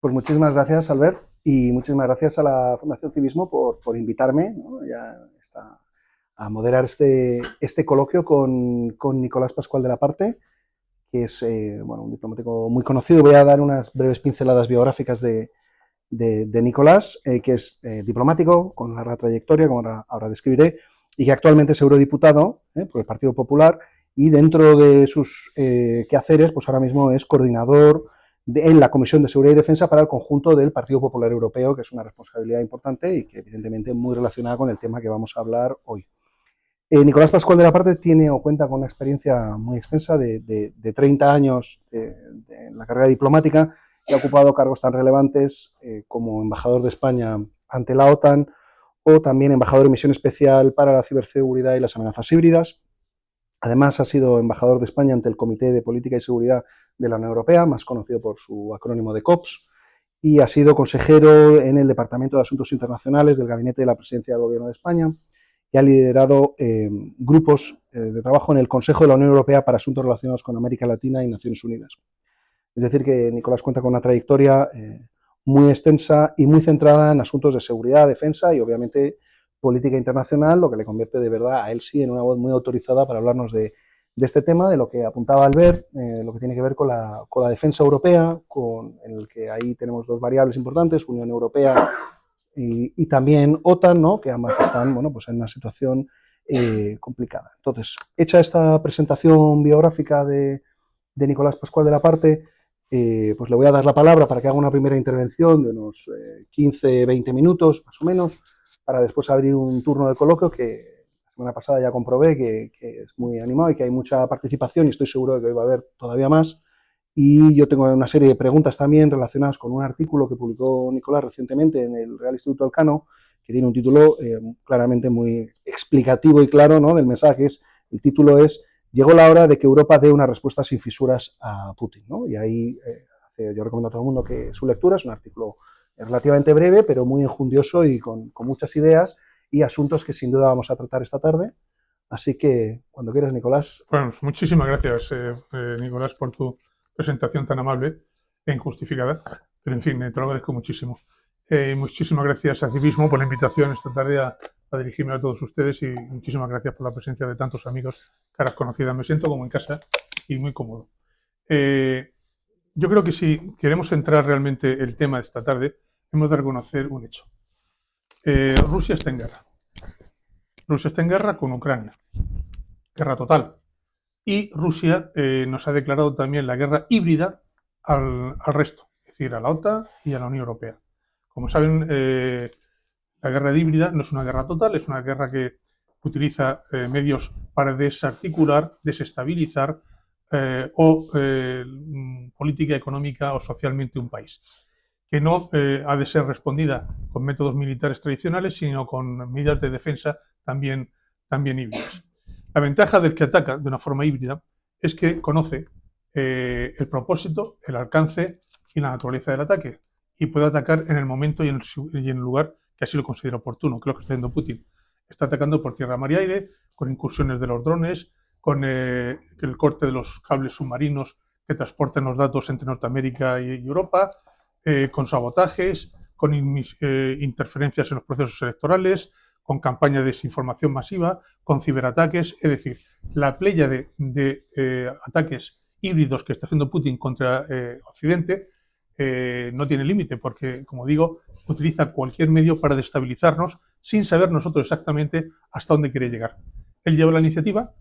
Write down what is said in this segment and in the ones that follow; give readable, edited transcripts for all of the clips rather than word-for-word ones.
Pues muchísimas gracias, Albert, y muchísimas gracias a la Fundación Civismo por invitarme, ¿no? A moderar este coloquio con Nicolás Pascual de la Parte, que es un diplomático muy conocido. Voy a dar unas breves pinceladas biográficas de Nicolás, que es diplomático con larga trayectoria, como ahora describiré, y que actualmente es eurodiputado por el Partido Popular, y dentro de sus quehaceres, pues ahora mismo es coordinador en la Comisión de Seguridad y Defensa para el conjunto del Partido Popular Europeo, que es una responsabilidad importante y que evidentemente muy relacionada con el tema que vamos a hablar hoy. Nicolás Pascual de la Parte tiene o cuenta con una experiencia muy extensa de 30 años en la carrera diplomática, y ha ocupado cargos tan relevantes como embajador de España ante la OTAN, o también embajador en misión especial para la ciberseguridad y las amenazas híbridas. Además, ha sido embajador de España ante el Comité de Política y Seguridad de la Unión Europea, más conocido por su acrónimo de COPS, y ha sido consejero en el Departamento de Asuntos Internacionales del Gabinete de la Presidencia del Gobierno de España, y ha liderado grupos de trabajo en el Consejo de la Unión Europea para asuntos relacionados con América Latina y Naciones Unidas. Es decir, que Nicolás cuenta con una trayectoria muy extensa y muy centrada en asuntos de seguridad, defensa y obviamente política internacional, lo que le convierte de verdad a él sí en una voz muy autorizada para hablarnos de este tema, de lo que apuntaba Albert, lo que tiene que ver con la defensa europea, en el que ahí tenemos dos variables importantes, Unión Europea y también OTAN, ¿no? Que ambas están pues en una situación complicada. Entonces, hecha esta presentación biográfica de Nicolás Pascual de la Parte, pues le voy a dar la palabra para que haga una primera intervención de unos 15-20 minutos, más o menos, para después abrir un turno de coloquio que la semana pasada ya comprobé que es muy animado y que hay mucha participación, y estoy seguro de que hoy va a haber todavía más. Y yo tengo una serie de preguntas también relacionadas con un artículo que publicó Nicolás recientemente en el Real Instituto Elcano, que tiene un título claramente muy explicativo y claro, ¿no?, del mensaje. El título es "Llegó la hora de que Europa dé una respuesta sin fisuras a Putin", ¿no? Y ahí yo recomiendo a todo el mundo que su lectura. Es un artículo relativamente breve, pero muy enjundioso y con muchas ideas y asuntos que sin duda vamos a tratar esta tarde. Así que, cuando quieras, Nicolás. Bueno, pues muchísimas gracias, Nicolás, por tu presentación tan amable e injustificada. Pero, en fin, te lo agradezco muchísimo. Muchísimas gracias a Civismo por la invitación esta tarde a dirigirme a todos ustedes, y muchísimas gracias por la presencia de tantos amigos, caras conocidas. Me siento como en casa y muy cómodo. Yo creo que si queremos centrar realmente el tema de esta tarde, hemos de reconocer un hecho. Rusia está en guerra. Rusia está en guerra con Ucrania. Guerra total. Y Rusia nos ha declarado también la guerra híbrida al resto, es decir, a la OTAN y a la Unión Europea. Como saben, la guerra híbrida no es una guerra total, es una guerra que utiliza medios para desarticular, desestabilizar política económica o socialmente un país, que no ha de ser respondida con métodos militares tradicionales, sino con medidas de defensa también híbridas. La ventaja del que ataca de una forma híbrida es que conoce el propósito, el alcance y la naturaleza del ataque, y puede atacar en el momento y en el lugar que así lo considera oportuno, que es lo que está haciendo Putin. Está atacando por tierra, mar y aire, con incursiones de los drones, con el corte de los cables submarinos que transportan los datos entre Norteamérica y Europa, con sabotajes, con interferencias en los procesos electorales, con campaña de desinformación masiva, con ciberataques. Es decir, la playa de ataques híbridos que está haciendo Putin contra Occidente no tiene límite, porque, como digo, utiliza cualquier medio para destabilizarnos sin saber nosotros exactamente hasta dónde quiere llegar. Él lleva la iniciativa,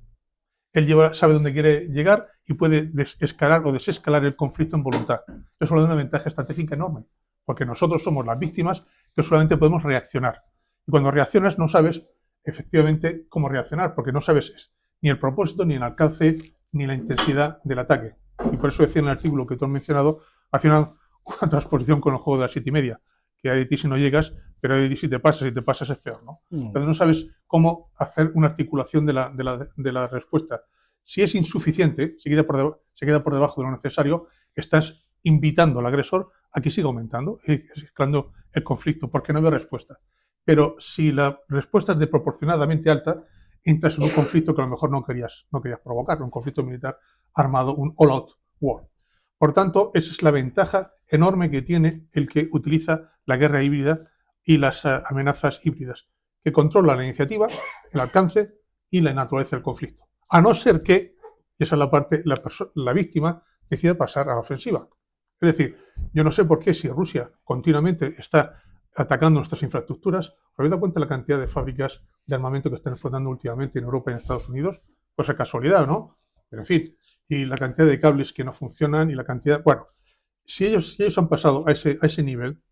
sabe dónde quiere llegar y puede escalar o desescalar el conflicto en voluntad. Eso le da una ventaja estratégica enorme, porque nosotros somos las víctimas que solamente podemos reaccionar. Y cuando reaccionas no sabes efectivamente cómo reaccionar, porque no sabes ni el propósito, ni el alcance, ni la intensidad del ataque. Y por eso decía en el artículo que tú has mencionado, hace una transposición con el juego de las 7:30, que hay de ti si no llegas, pero hay de ti si te pasas es peor, ¿no? Entonces no sabes cómo hacer una articulación de la respuesta. Si es insuficiente, se queda por debajo de lo necesario, estás invitando al agresor a que siga aumentando, escalando el conflicto, porque no hay respuesta. Pero si la respuesta es desproporcionadamente alta, entras en un conflicto que a lo mejor no querías provocar, un conflicto militar armado, un all-out war. Por tanto, esa es la ventaja enorme que tiene el que utiliza la guerra híbrida y las amenazas híbridas, que controla la iniciativa, el alcance y la naturaleza del conflicto. A no ser que, y esa es la parte, la víctima decida pasar a la ofensiva. Es decir, yo no sé por qué si Rusia continuamente está atacando nuestras infraestructuras, ¿os habéis dado cuenta de la cantidad de fábricas de armamento que están explotando últimamente en Europa y en Estados Unidos? Pues es casualidad, ¿no? Pero en fin, y la cantidad de cables que no funcionan y la cantidad... Bueno, si ellos han pasado a ese nivel,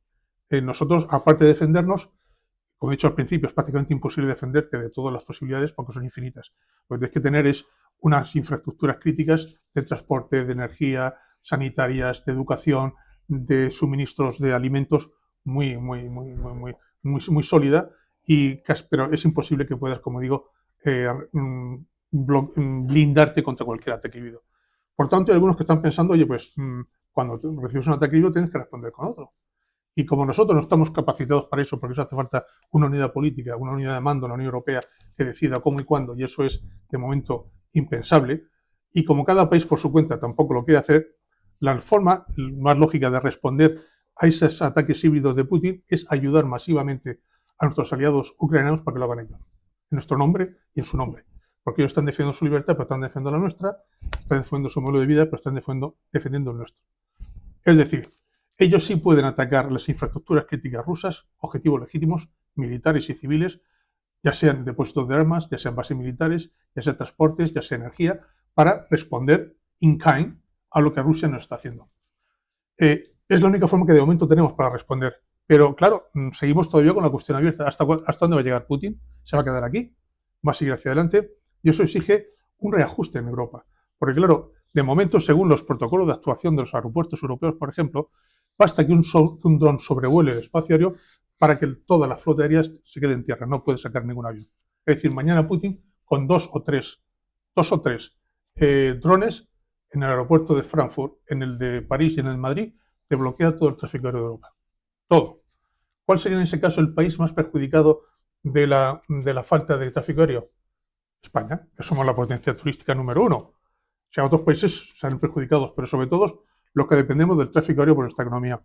nosotros, aparte de defendernos, como he dicho al principio, es prácticamente imposible defenderte de todas las posibilidades porque son infinitas. Lo que tienes que tener es unas infraestructuras críticas de transporte, de energía, sanitarias, de educación, de suministros de alimentos muy sólida, pero es imposible que puedas, como digo, blindarte contra cualquier ataque híbrido. Por tanto, hay algunos que están pensando, oye, pues cuando recibes un ataque híbrido tienes que responder con otro. Y como nosotros no estamos capacitados para eso, porque eso hace falta una unidad política, una unidad de mando en la Unión Europea que decida cómo y cuándo, y eso es de momento impensable, y como cada país por su cuenta tampoco lo quiere hacer, la forma más lógica de responder a esos ataques híbridos de Putin es ayudar masivamente a nuestros aliados ucranianos para que lo hagan ellos, en nuestro nombre y en su nombre. Porque ellos están defendiendo su libertad, pero están defendiendo la nuestra, están defendiendo su modelo de vida, pero están defendiendo el nuestro. Es decir, ellos sí pueden atacar las infraestructuras críticas rusas, objetivos legítimos, militares y civiles, ya sean depósitos de armas, ya sean bases militares, ya sean transportes, ya sea energía, para responder in kind a lo que Rusia nos está haciendo. Es la única forma que de momento tenemos para responder. Pero claro, seguimos todavía con la cuestión abierta. ¿Hasta dónde va a llegar Putin? ¿Se va a quedar aquí? ¿Va a seguir hacia adelante? Y eso exige un reajuste en Europa. Porque claro, de momento, según los protocolos de actuación de los aeropuertos europeos, por ejemplo, basta que un dron sobrevuele el espacio aéreo para que toda la flota aérea se quede en tierra. No puede sacar ningún avión. Es decir, mañana Putin, con dos o tres drones en el aeropuerto de Frankfurt, en el de París y en el de Madrid, te bloquea todo el tráfico aéreo de Europa. Todo. ¿Cuál sería en ese caso el país más perjudicado de la falta de tráfico aéreo? España, que somos la potencia turística número 1. O sea, otros países salen perjudicados, pero sobre todo los que dependemos del tráfico aéreo por nuestra economía.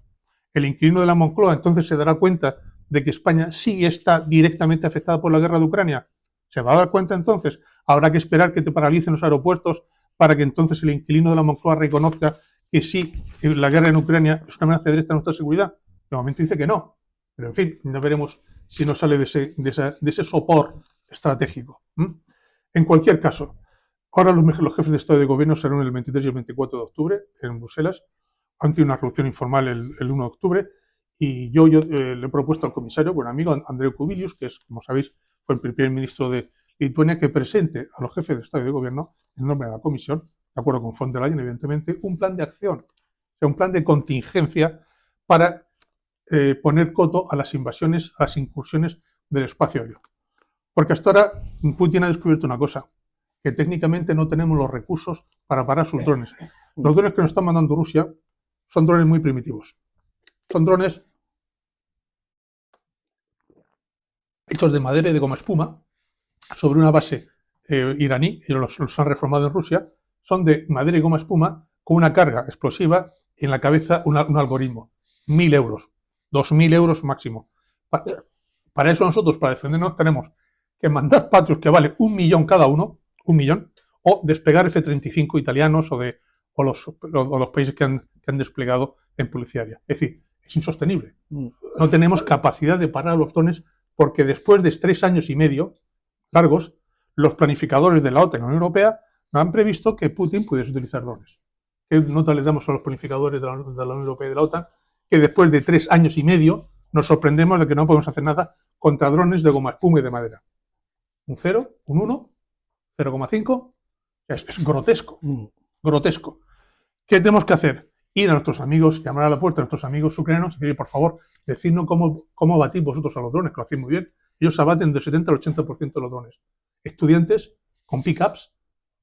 El inquilino de la Moncloa entonces se dará cuenta de que España sí está directamente afectada por la guerra de Ucrania. ¿Se va a dar cuenta entonces? Habrá que esperar que te paralicen los aeropuertos para que entonces el inquilino de la Moncloa reconozca que sí, que la guerra en Ucrania es una amenaza directa a nuestra seguridad. De momento dice que no. Pero en fin, ya veremos si nos sale de ese sopor estratégico. En cualquier caso, ahora los jefes de Estado y de Gobierno se reúnen el 23 y el 24 de octubre en Bruselas. Han tenido una reunión informal el 1 de octubre y yo le he propuesto al comisario, buen amigo, Andreu Kubilius, que es, como sabéis, fue el primer ministro de Lituania, que presente a los jefes de Estado y de Gobierno, en nombre de la Comisión, de acuerdo con von der Leyen, evidentemente, un plan de acción, o sea, un plan de contingencia para poner coto a las invasiones, a las incursiones del espacio aéreo. Porque hasta ahora Putin ha descubierto una cosa, que técnicamente no tenemos los recursos para parar sus drones. Los drones que nos está mandando Rusia son drones muy primitivos. Son drones hechos de madera y de goma espuma sobre una base iraní, y los han reformado en Rusia. Son de madera y goma espuma con una carga explosiva y en la cabeza un algoritmo. 1.000 euros, 2.000 euros máximo. Para eso nosotros, para defendernos, tenemos que mandar Patriot que vale 1 millón cada uno, 1 millón, o desplegar F-35 italianos o los países que han desplegado en policía aérea. Es decir, es insostenible. No tenemos capacidad de parar los drones porque después de 3 años y medio largos, los planificadores de la OTAN y la Unión Europea no han previsto que Putin pudiese utilizar drones. ¿Qué nota les damos a los planificadores de la Unión Europea y de la OTAN? Que después de 3 años y medio nos sorprendemos de que no podemos hacer nada contra drones de goma espuma y de madera. Un 0, un 1, 0,5, es grotesco, grotesco. ¿Qué tenemos que hacer? Ir a nuestros amigos, llamar a la puerta a nuestros amigos ucranianos y decir, por favor, decidnos cómo abatís vosotros a los drones, que lo hacéis muy bien. Ellos abaten del 70 al 80% de los drones. Estudiantes con pickups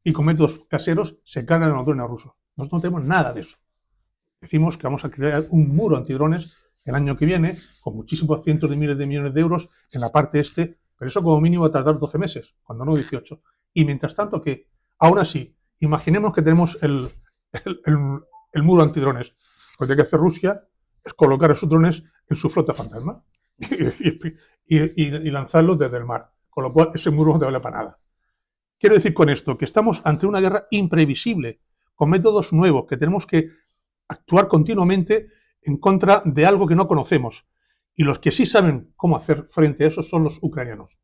y con métodos caseros se cargan a los drones rusos. Nosotros no tenemos nada de eso. Decimos que vamos a crear un muro antidrones el año que viene, con muchísimos cientos de miles de millones de euros en la parte este, pero eso como mínimo va a tardar 12 meses, cuando no 18. Y mientras tanto, que aún así, imaginemos que tenemos el muro antidrones. Lo que tiene que hacer Rusia es colocar esos drones en su flota fantasma y lanzarlos desde el mar. Con lo cual, ese muro no te vale para nada. Quiero decir con esto que estamos ante una guerra imprevisible, con métodos nuevos, que tenemos que actuar continuamente en contra de algo que no conocemos. Y los que sí saben cómo hacer frente a eso son los ucranianos,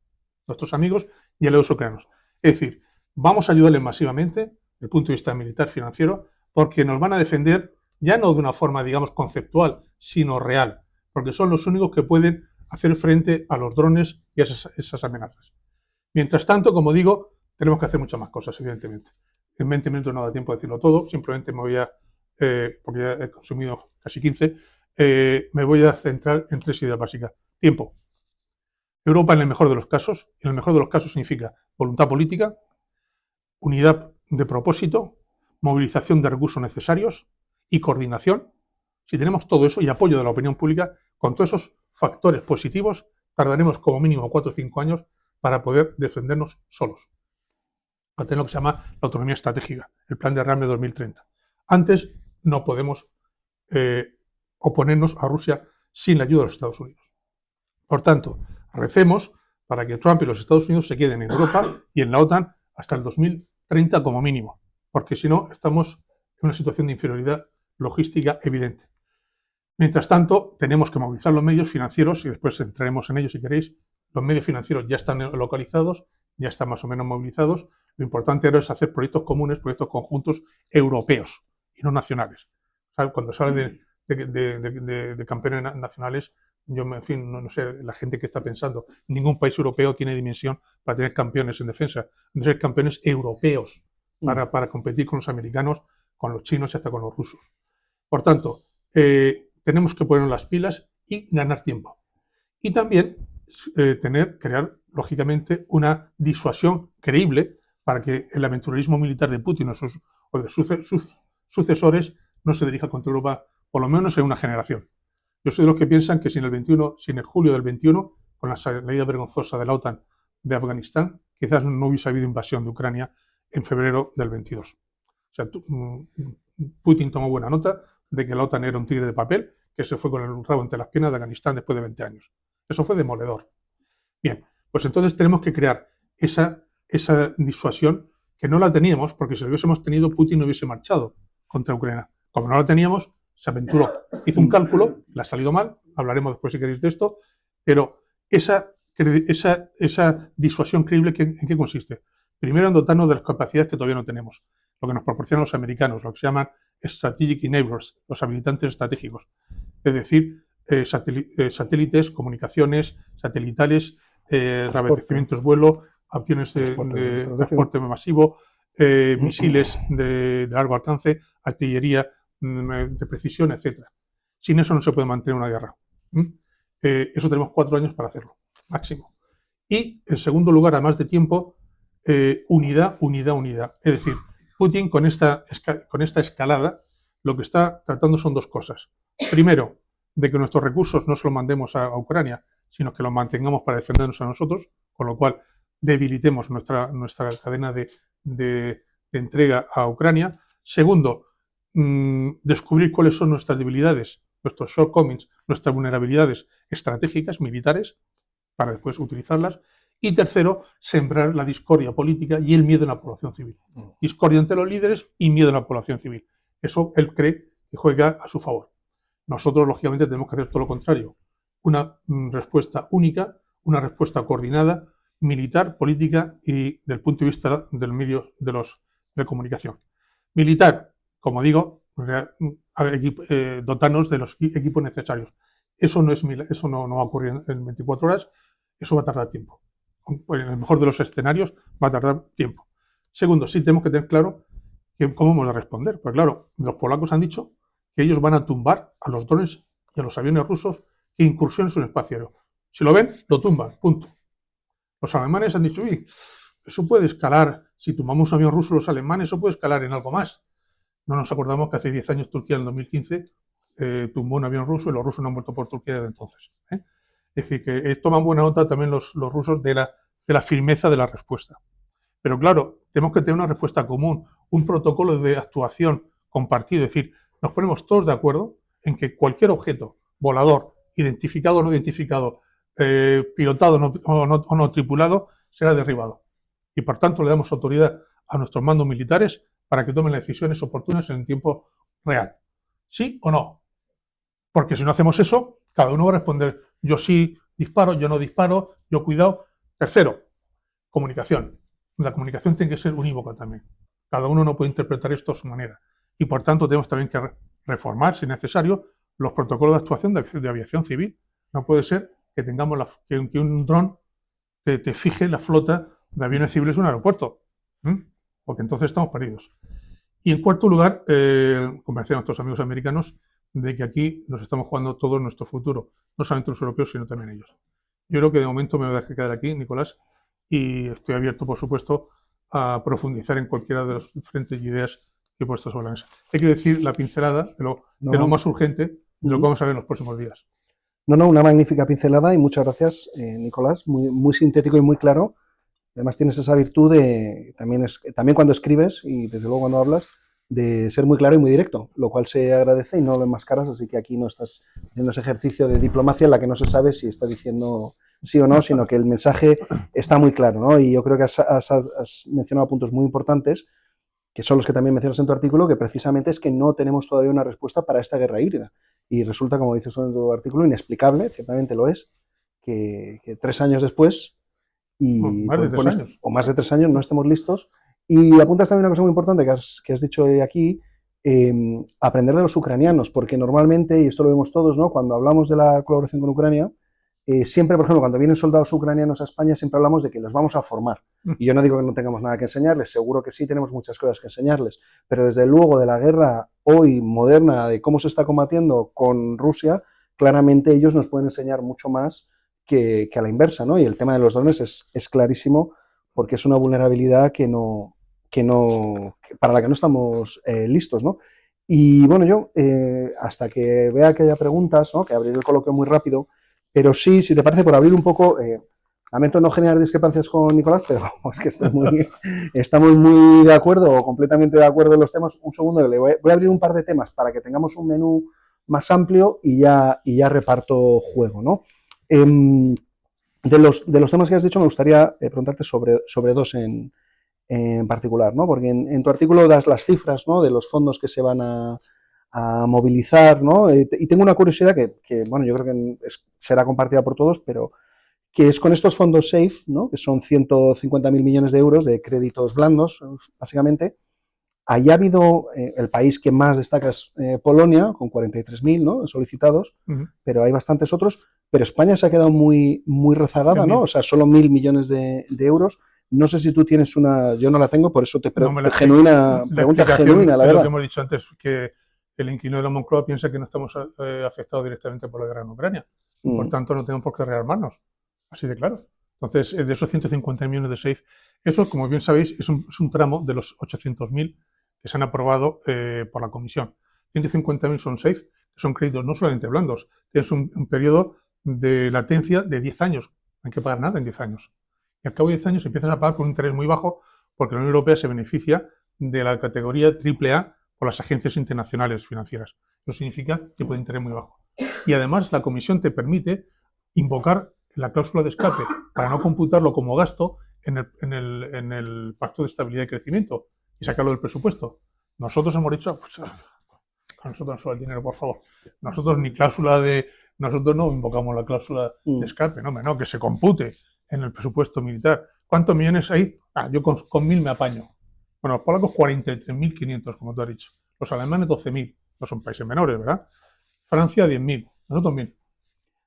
nuestros amigos y aliados ucranianos. Es decir, vamos a ayudarles masivamente, desde el punto de vista militar, financiero, porque nos van a defender ya no de una forma, digamos, conceptual, sino real, porque son los únicos que pueden hacer frente a los drones y a esas amenazas. Mientras tanto, como digo, tenemos que hacer muchas más cosas, evidentemente. En 20 minutos no da tiempo de decirlo todo, simplemente me voy a, porque ya he consumido casi 15, me voy a centrar en 3 ideas básicas. Tiempo. Europa en el mejor de los casos, y en el mejor de los casos significa voluntad política, unidad de propósito, movilización de recursos necesarios y coordinación. Si tenemos todo eso y apoyo de la opinión pública, con todos esos factores positivos, tardaremos como mínimo 4 o 5 años para poder defendernos solos. Para tener lo que se llama la autonomía estratégica, el plan de rearme 2030. Antes no podemos oponernos a Rusia sin la ayuda de los Estados Unidos. Por tanto, recemos para que Trump y los Estados Unidos se queden en Europa y en la OTAN hasta el 2030 como mínimo, porque si no estamos en una situación de inferioridad logística evidente. Mientras tanto, tenemos que movilizar los medios financieros, y después entraremos en ellos si queréis. Los medios financieros ya están localizados, ya están más o menos movilizados. Lo importante ahora es hacer proyectos comunes, proyectos conjuntos europeos y no nacionales. ¿Sabe? Cuando se habla de campeones nacionales, yo, en fin, no sé, la gente que está pensando, ningún país europeo tiene dimensión para tener campeones en defensa, tener campeones europeos para competir con los americanos, con los chinos y hasta con los rusos. Por tanto, tenemos que ponernos las pilas y ganar tiempo. Y también crear, lógicamente, una disuasión creíble para que el aventurerismo militar de Putin o de sus sucesores no se dirija contra Europa, por lo menos en una generación. Yo soy de los que piensan que si en el julio del 21, con la salida vergonzosa de la OTAN de Afganistán, quizás no hubiese habido invasión de Ucrania en febrero del 22. O sea, Putin tomó buena nota de que la OTAN era un tigre de papel que se fue con el rabo entre las piernas de Afganistán después de 20 años. Eso fue demoledor. Bien, pues entonces tenemos que crear esa disuasión que no la teníamos, porque si lo hubiésemos tenido, Putin no hubiese marchado contra Ucrania. Como no la teníamos, se aventuró, hizo un cálculo, le ha salido mal, hablaremos después si queréis de esto, pero esa disuasión creíble, ¿en qué consiste? Primero en dotarnos de las capacidades que todavía no tenemos, lo que nos proporcionan los americanos, lo que se llaman strategic enablers, los habilitantes estratégicos, es decir, satélites, comunicaciones satelitales, reabastecimientos vuelo, aviones de transporte masivo, misiles de largo alcance, artillería de precisión, etc. Sin eso no se puede mantener una guerra. Eso tenemos 4 años para hacerlo, máximo. Y, en segundo lugar, además de tiempo, unidad. Es decir, Putin con esta escalada lo que está tratando son 2 cosas. Primero, de que nuestros recursos no se los mandemos a Ucrania, sino que los mantengamos para defendernos a nosotros, con lo cual debilitemos nuestra cadena de entrega a Ucrania. Segundo, descubrir cuáles son nuestras debilidades, nuestros shortcomings, nuestras vulnerabilidades estratégicas, militares, para después utilizarlas. Y tercero, sembrar la discordia política y el miedo en la población civil. Discordia entre los líderes y miedo en la población civil. Eso él cree que juega a su favor. Nosotros, lógicamente, tenemos que hacer todo lo contrario. Una respuesta única, una respuesta coordinada, militar, política y del punto de vista del medio de comunicación. Militar, como digo, dotarnos de los equipos necesarios. Eso no va a ocurrir en 24 horas, eso va a tardar tiempo. En el mejor de los escenarios va a tardar tiempo. Segundo, sí tenemos que tener claro cómo hemos de responder. Pues claro, los polacos han dicho que ellos van a tumbar a los drones y a los aviones rusos que incursionen en su espacio aéreo. Si lo ven, lo tumban, punto. Los alemanes han dicho, uy, eso puede escalar, si tumbamos un avión ruso los alemanes, eso puede escalar en algo más. No nos acordamos que hace 10 años Turquía, en el 2015, tumbó un avión ruso y los rusos no han vuelto por Turquía desde entonces. Es decir, que toman buena nota también los rusos de la firmeza de la respuesta. Pero claro, tenemos que tener una respuesta común, un protocolo de actuación compartido, es decir, nos ponemos todos de acuerdo en que cualquier objeto volador, identificado o no identificado, pilotado o no tripulado, será derribado. Y por tanto le damos autoridad a nuestros mandos militares para que tomen las decisiones oportunas en el tiempo real. ¿Sí o no? Porque si no hacemos eso, cada uno va a responder, yo sí disparo, yo no disparo, yo cuidado. Tercero, comunicación. La comunicación tiene que ser unívoca también. Cada uno no puede interpretar esto a su manera. Y por tanto tenemos también que reformar, si es necesario, los protocolos de actuación de aviación civil. No puede ser que tengamos que un dron te fije la flota de aviones civiles en un aeropuerto. Porque entonces estamos perdidos. Y en cuarto lugar, convencer a nuestros amigos americanos de que aquí nos estamos jugando todo nuestro futuro, no solamente los europeos, sino también ellos. Yo creo que de momento me voy a dejar quedar aquí, Nicolás, y estoy abierto, por supuesto, a profundizar en cualquiera de los frentes y ideas que he puesto sobre la mesa. Hay que decir la pincelada de lo más urgente, de lo que vamos a ver en los próximos días. No, una magnífica pincelada y muchas gracias, Nicolás, muy sintético y muy claro. Además tienes esa virtud de, también cuando escribes y desde luego cuando hablas, de ser muy claro y muy directo, lo cual se agradece y no lo enmascaras, así que aquí no estás haciendo ese ejercicio de diplomacia en la que no se sabe si está diciendo sí o no, sino que el mensaje está muy claro, ¿no? Y yo creo que has mencionado puntos muy importantes, que son los que también mencionas en tu artículo, que precisamente es que no tenemos todavía una respuesta para esta guerra híbrida. Y resulta, como dices en tu artículo, inexplicable, ciertamente lo es, que 3 años después y más de 3 años. o más de 3 años no estemos listos. Y apuntas también una cosa muy importante que has dicho aquí, aprender de los ucranianos, porque normalmente, y esto lo vemos todos, ¿no? Cuando hablamos de la colaboración con Ucrania, siempre, por ejemplo, cuando vienen soldados ucranianos a España, siempre hablamos de que los vamos a formar. Y yo no digo que no tengamos nada que enseñarles, seguro que sí tenemos muchas cosas que enseñarles, pero desde luego de la guerra hoy moderna, de cómo se está combatiendo con Rusia, claramente ellos nos pueden enseñar mucho más que a la inversa, ¿no? Y el tema de los drones es clarísimo porque es una vulnerabilidad para la que no estamos listos, ¿no? Y bueno, yo hasta que vea que haya preguntas, ¿no? Que abriré el coloquio muy rápido, pero sí, si te parece, por abrir un poco, lamento no generar discrepancias con Nicolás, pero es que estamos muy de acuerdo o completamente de acuerdo en los temas. Un segundo, voy a abrir un par de temas para que tengamos un menú más amplio y ya reparto juego, ¿no? De los temas que has dicho, me gustaría preguntarte sobre dos en particular, ¿no? Porque en tu artículo das las cifras, ¿no? De los fondos que se van a movilizar, ¿no? Y tengo una curiosidad que bueno, yo creo que será compartida por todos, pero que es con estos fondos SAFE, ¿no? Que son 150.000 millones de euros de créditos blandos, básicamente. Ahí ha habido, el país que más destaca es Polonia, con 43.000, ¿no? Solicitados, pero hay bastantes otros. Pero España se ha quedado muy rezagada, ¿no? O sea, solo 1.000 millones de euros. No sé si tú tienes una, yo no la tengo, por eso te pregunto, pregunta genuina, la verdad. Lo que hemos dicho antes, que el inquilino de la Moncloa piensa que no estamos afectados directamente por la guerra en Ucrania. Por tanto, no tenemos por qué rearmarnos. Así de claro. Entonces, de esos 150 millones de SAFE, eso, como bien sabéis, es un tramo de los 800.000 que se han aprobado por la Comisión. 150.000 son SAFE, que son créditos no solamente blandos, tienes un periodo de latencia de 10 años. No hay que pagar nada en 10 años. Y al cabo de 10 años empiezan a pagar con un interés muy bajo porque la Unión Europea se beneficia de la categoría AAA por las agencias internacionales financieras. Eso significa tipo de interés muy bajo. Y además la Comisión te permite invocar la cláusula de escape para no computarlo como gasto en el Pacto de Estabilidad y Crecimiento y sacarlo del presupuesto. Nosotros hemos dicho, pues, a nosotros no solo el dinero, por favor. Nosotros nosotros no invocamos la cláusula de escape, no, que se compute en el presupuesto militar. ¿Cuántos millones hay? Yo con 1.000 me apaño. Bueno, los polacos 43.500, como tú has dicho. Los alemanes 12.000. No son países menores, ¿verdad? Francia 10.000. Nosotros 1.000.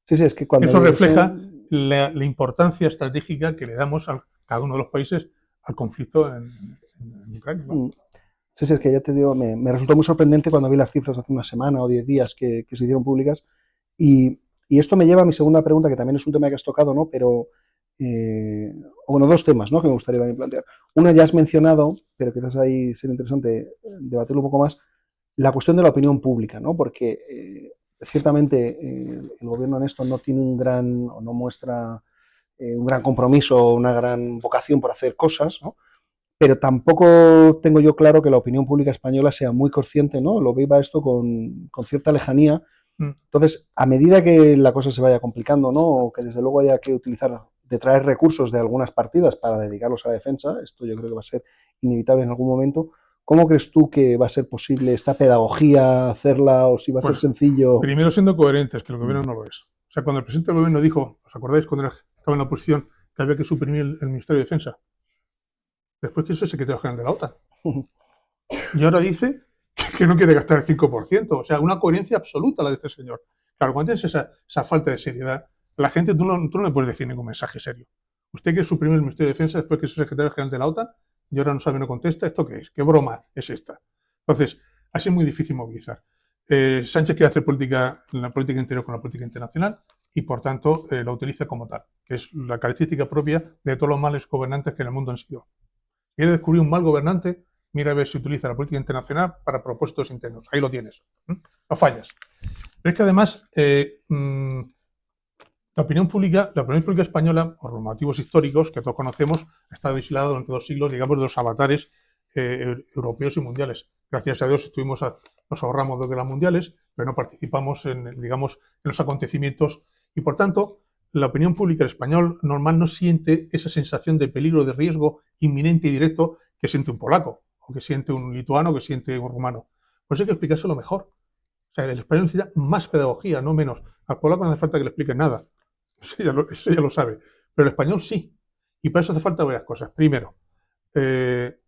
Sí, es que cuando eso refleja la importancia estratégica que le damos a cada uno de los países al conflicto en Ucrania, ¿no? Sí, es que ya te digo, me resultó muy sorprendente cuando vi las cifras hace una semana o 10 días que se hicieron públicas. Y esto me lleva a mi segunda pregunta, que también es un tema que has tocado, ¿no? Pero, bueno, dos temas, ¿no? Que me gustaría también plantear. Una ya has mencionado, pero quizás ahí sería interesante debatirlo un poco más, la cuestión de la opinión pública, ¿no? Porque ciertamente el gobierno en esto no tiene o no muestra un gran compromiso o una gran vocación por hacer cosas, ¿no? pero tampoco tengo yo claro que la opinión pública española sea muy consciente, ¿no? Lo viva esto con cierta lejanía. Entonces, a medida que la cosa se vaya complicando, ¿no? O que desde luego haya que utilizar, de traer recursos de algunas partidas para dedicarlos a la defensa, esto yo creo que va a ser inevitable en algún momento. ¿Cómo crees tú que va a ser posible esta pedagogía, hacerla, o si va a ser sencillo? Primero siendo coherentes, que el gobierno no lo es. O sea, cuando el presidente del gobierno dijo, ¿os acordáis cuando estaba en la oposición, que había que suprimir el Ministerio de Defensa? Después que eso es secretario general de la OTAN. Y ahora dice que no quiere gastar el 5%. O sea, una coherencia absoluta la de este señor. Claro, cuando tienes esa falta de seriedad, la gente, tú no le puedes decir ningún mensaje serio. Usted quiere suprimir el Ministerio de Defensa después que es secretario general de la OTAN y ahora no sabe, no contesta. ¿Esto qué es? ¿Qué broma es esta? Entonces, así es muy difícil movilizar. Sánchez quiere hacer la política interior con la política internacional y, por tanto, la utiliza como tal, que es la característica propia de todos los males gobernantes que en el mundo han sido. ¿Quiere descubrir un mal gobernante? Mira a ver si utiliza la política internacional para propósitos internos. Ahí lo tienes. No fallas. Pero es que además la opinión pública española, por los motivos históricos que todos conocemos, ha estado aislada durante 2 siglos, digamos, de los avatares europeos y mundiales. Gracias a Dios nos ahorramos 2 guerras mundiales, pero no participamos en los acontecimientos y, por tanto, la opinión pública española normal no siente esa sensación de peligro, de riesgo inminente y directo que siente un polaco, o que siente un lituano, o que siente un rumano. Pues hay que explicárselo mejor. O sea, el español necesita más pedagogía, no menos. Al polaco no hace falta que le expliquen nada. Eso ya lo sabe. Pero el español sí. Y para eso hace falta varias cosas. Primero,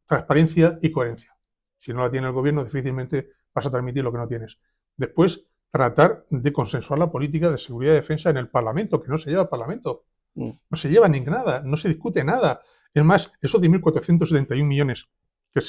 transparencia y coherencia. Si no la tiene el gobierno, difícilmente vas a transmitir lo que no tienes. Después, tratar de consensuar la política de seguridad y defensa en el Parlamento, que no se lleva al Parlamento. No se lleva ni nada, no se discute nada. Es más, esos 10.471 millones, que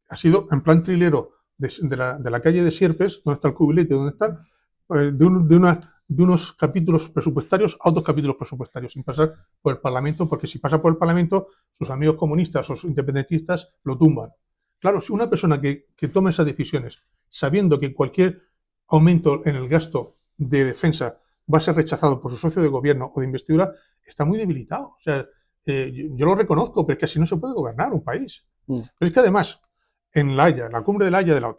ha sido en plan trilero de la calle de Sierpes, donde está el cubilete, donde está, de unos capítulos presupuestarios a otros capítulos presupuestarios, sin pasar por el Parlamento, porque si pasa por el Parlamento, sus amigos comunistas o sus independentistas lo tumban. Claro, si una persona que toma esas decisiones, sabiendo que cualquier aumento en el gasto de defensa va a ser rechazado por su socio de gobierno o de investidura, está muy debilitado. O sea, yo lo reconozco, pero es que así no se puede gobernar un país. Pero es que además, en La Haya, la cumbre de La Haya de la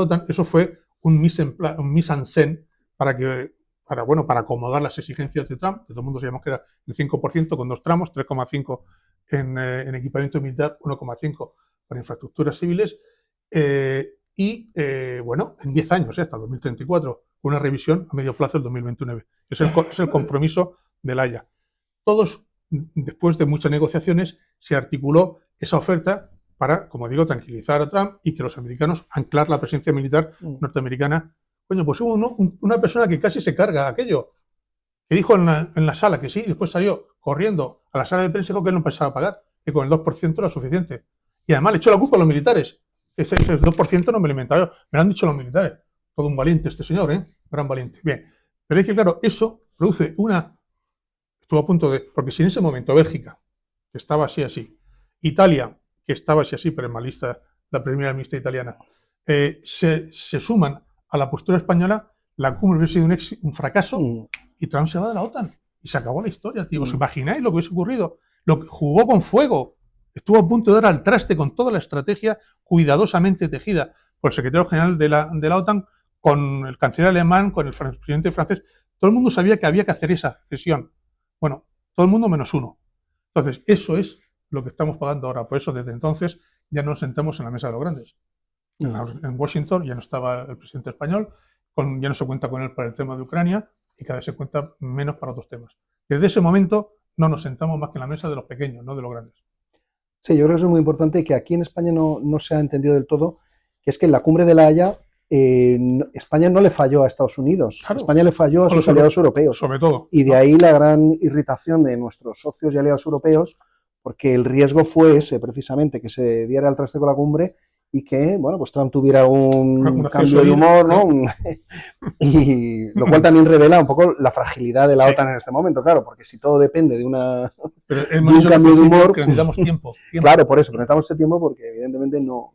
OTAN, eso fue un mise en scène para acomodar las exigencias de Trump, que todo el mundo sabíamos que era el 5% con 2 tramos, 3,5 en equipamiento militar, 1,5 para infraestructuras civiles, en 10 años, hasta 2034, una revisión a medio plazo del 2029. Es el compromiso de La Haya. Todos, después de muchas negociaciones, se articuló esa oferta para, como digo, tranquilizar a Trump y que los americanos anclar la presencia militar norteamericana. Coño, pues hubo una persona que casi se carga aquello, que dijo en la sala que sí, y después salió corriendo a la sala de prensa y dijo que no pensaba pagar, que con el 2% era suficiente. Y además le echó la culpa a los militares. Ese 2% no me lo inventaron, me lo han dicho los militares. Todo un valiente este señor, gran valiente. Bien, pero es que claro, eso produce estuvo a punto de, porque si en ese momento Bélgica, que estaba así, Italia, que estaba así, pero en lista, la primera ministra italiana, se suman a la postura española, la cumbre hubiese sido un fracaso y Trump se va de la OTAN. Y se acabó la historia, tío. ¿Os imagináis lo que hubiese ocurrido? Lo que jugó con fuego. Estuvo a punto de dar al traste con toda la estrategia cuidadosamente tejida por el secretario general de la OTAN, con el canciller alemán, con el presidente francés. Todo el mundo sabía que había que hacer esa cesión. Bueno, todo el mundo menos uno. Entonces, eso es lo que estamos pagando ahora. Por eso, desde entonces, ya no nos sentamos en la mesa de los grandes. En Washington ya no estaba el presidente español, ya no se cuenta con él para el tema de Ucrania y cada vez se cuenta menos para otros temas. Desde ese momento no nos sentamos más que en la mesa de los pequeños, no de los grandes. Sí, yo creo que eso es muy importante, que aquí en España no se ha entendido del todo, que es que en la cumbre de La Haya España no le falló a Estados Unidos, claro. España le falló a sus aliados europeos. Sobre todo. Y de ahí la gran irritación de nuestros socios y aliados europeos, porque el riesgo fue ese, precisamente, que se diera al traste con la cumbre y que, bueno, pues Trump tuviera un cambio de humor, ¿no? Y lo cual también revela un poco la fragilidad de la OTAN en este momento, claro, porque si todo depende de un cambio de humor... Que necesitamos tiempo. Claro, por eso, necesitamos ese tiempo porque evidentemente no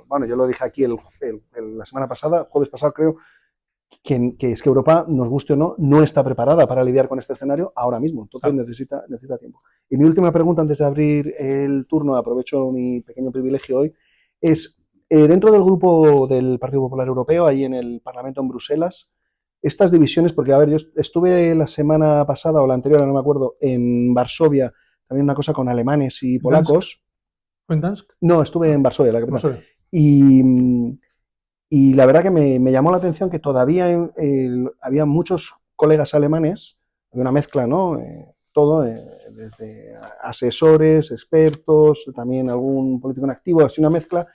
bueno, yo lo dije aquí la semana pasada, jueves pasado creo, que es que Europa, nos guste o no, no está preparada para lidiar con este escenario ahora mismo. Entonces necesita tiempo. Y mi última pregunta antes de abrir el turno, aprovecho mi pequeño privilegio hoy, es dentro del grupo del Partido Popular Europeo, ahí en el Parlamento en Bruselas, estas divisiones, porque a ver, yo estuve la semana pasada o la anterior, no me acuerdo, en Varsovia, también una cosa con alemanes y polacos. ¿Fue en Dansk? No, estuve en Varsovia, la capital. Varsovia. Y la verdad que me llamó la atención que todavía había muchos colegas alemanes, había una mezcla, ¿no? Todo, desde asesores, expertos, también algún político en activo, así una mezcla,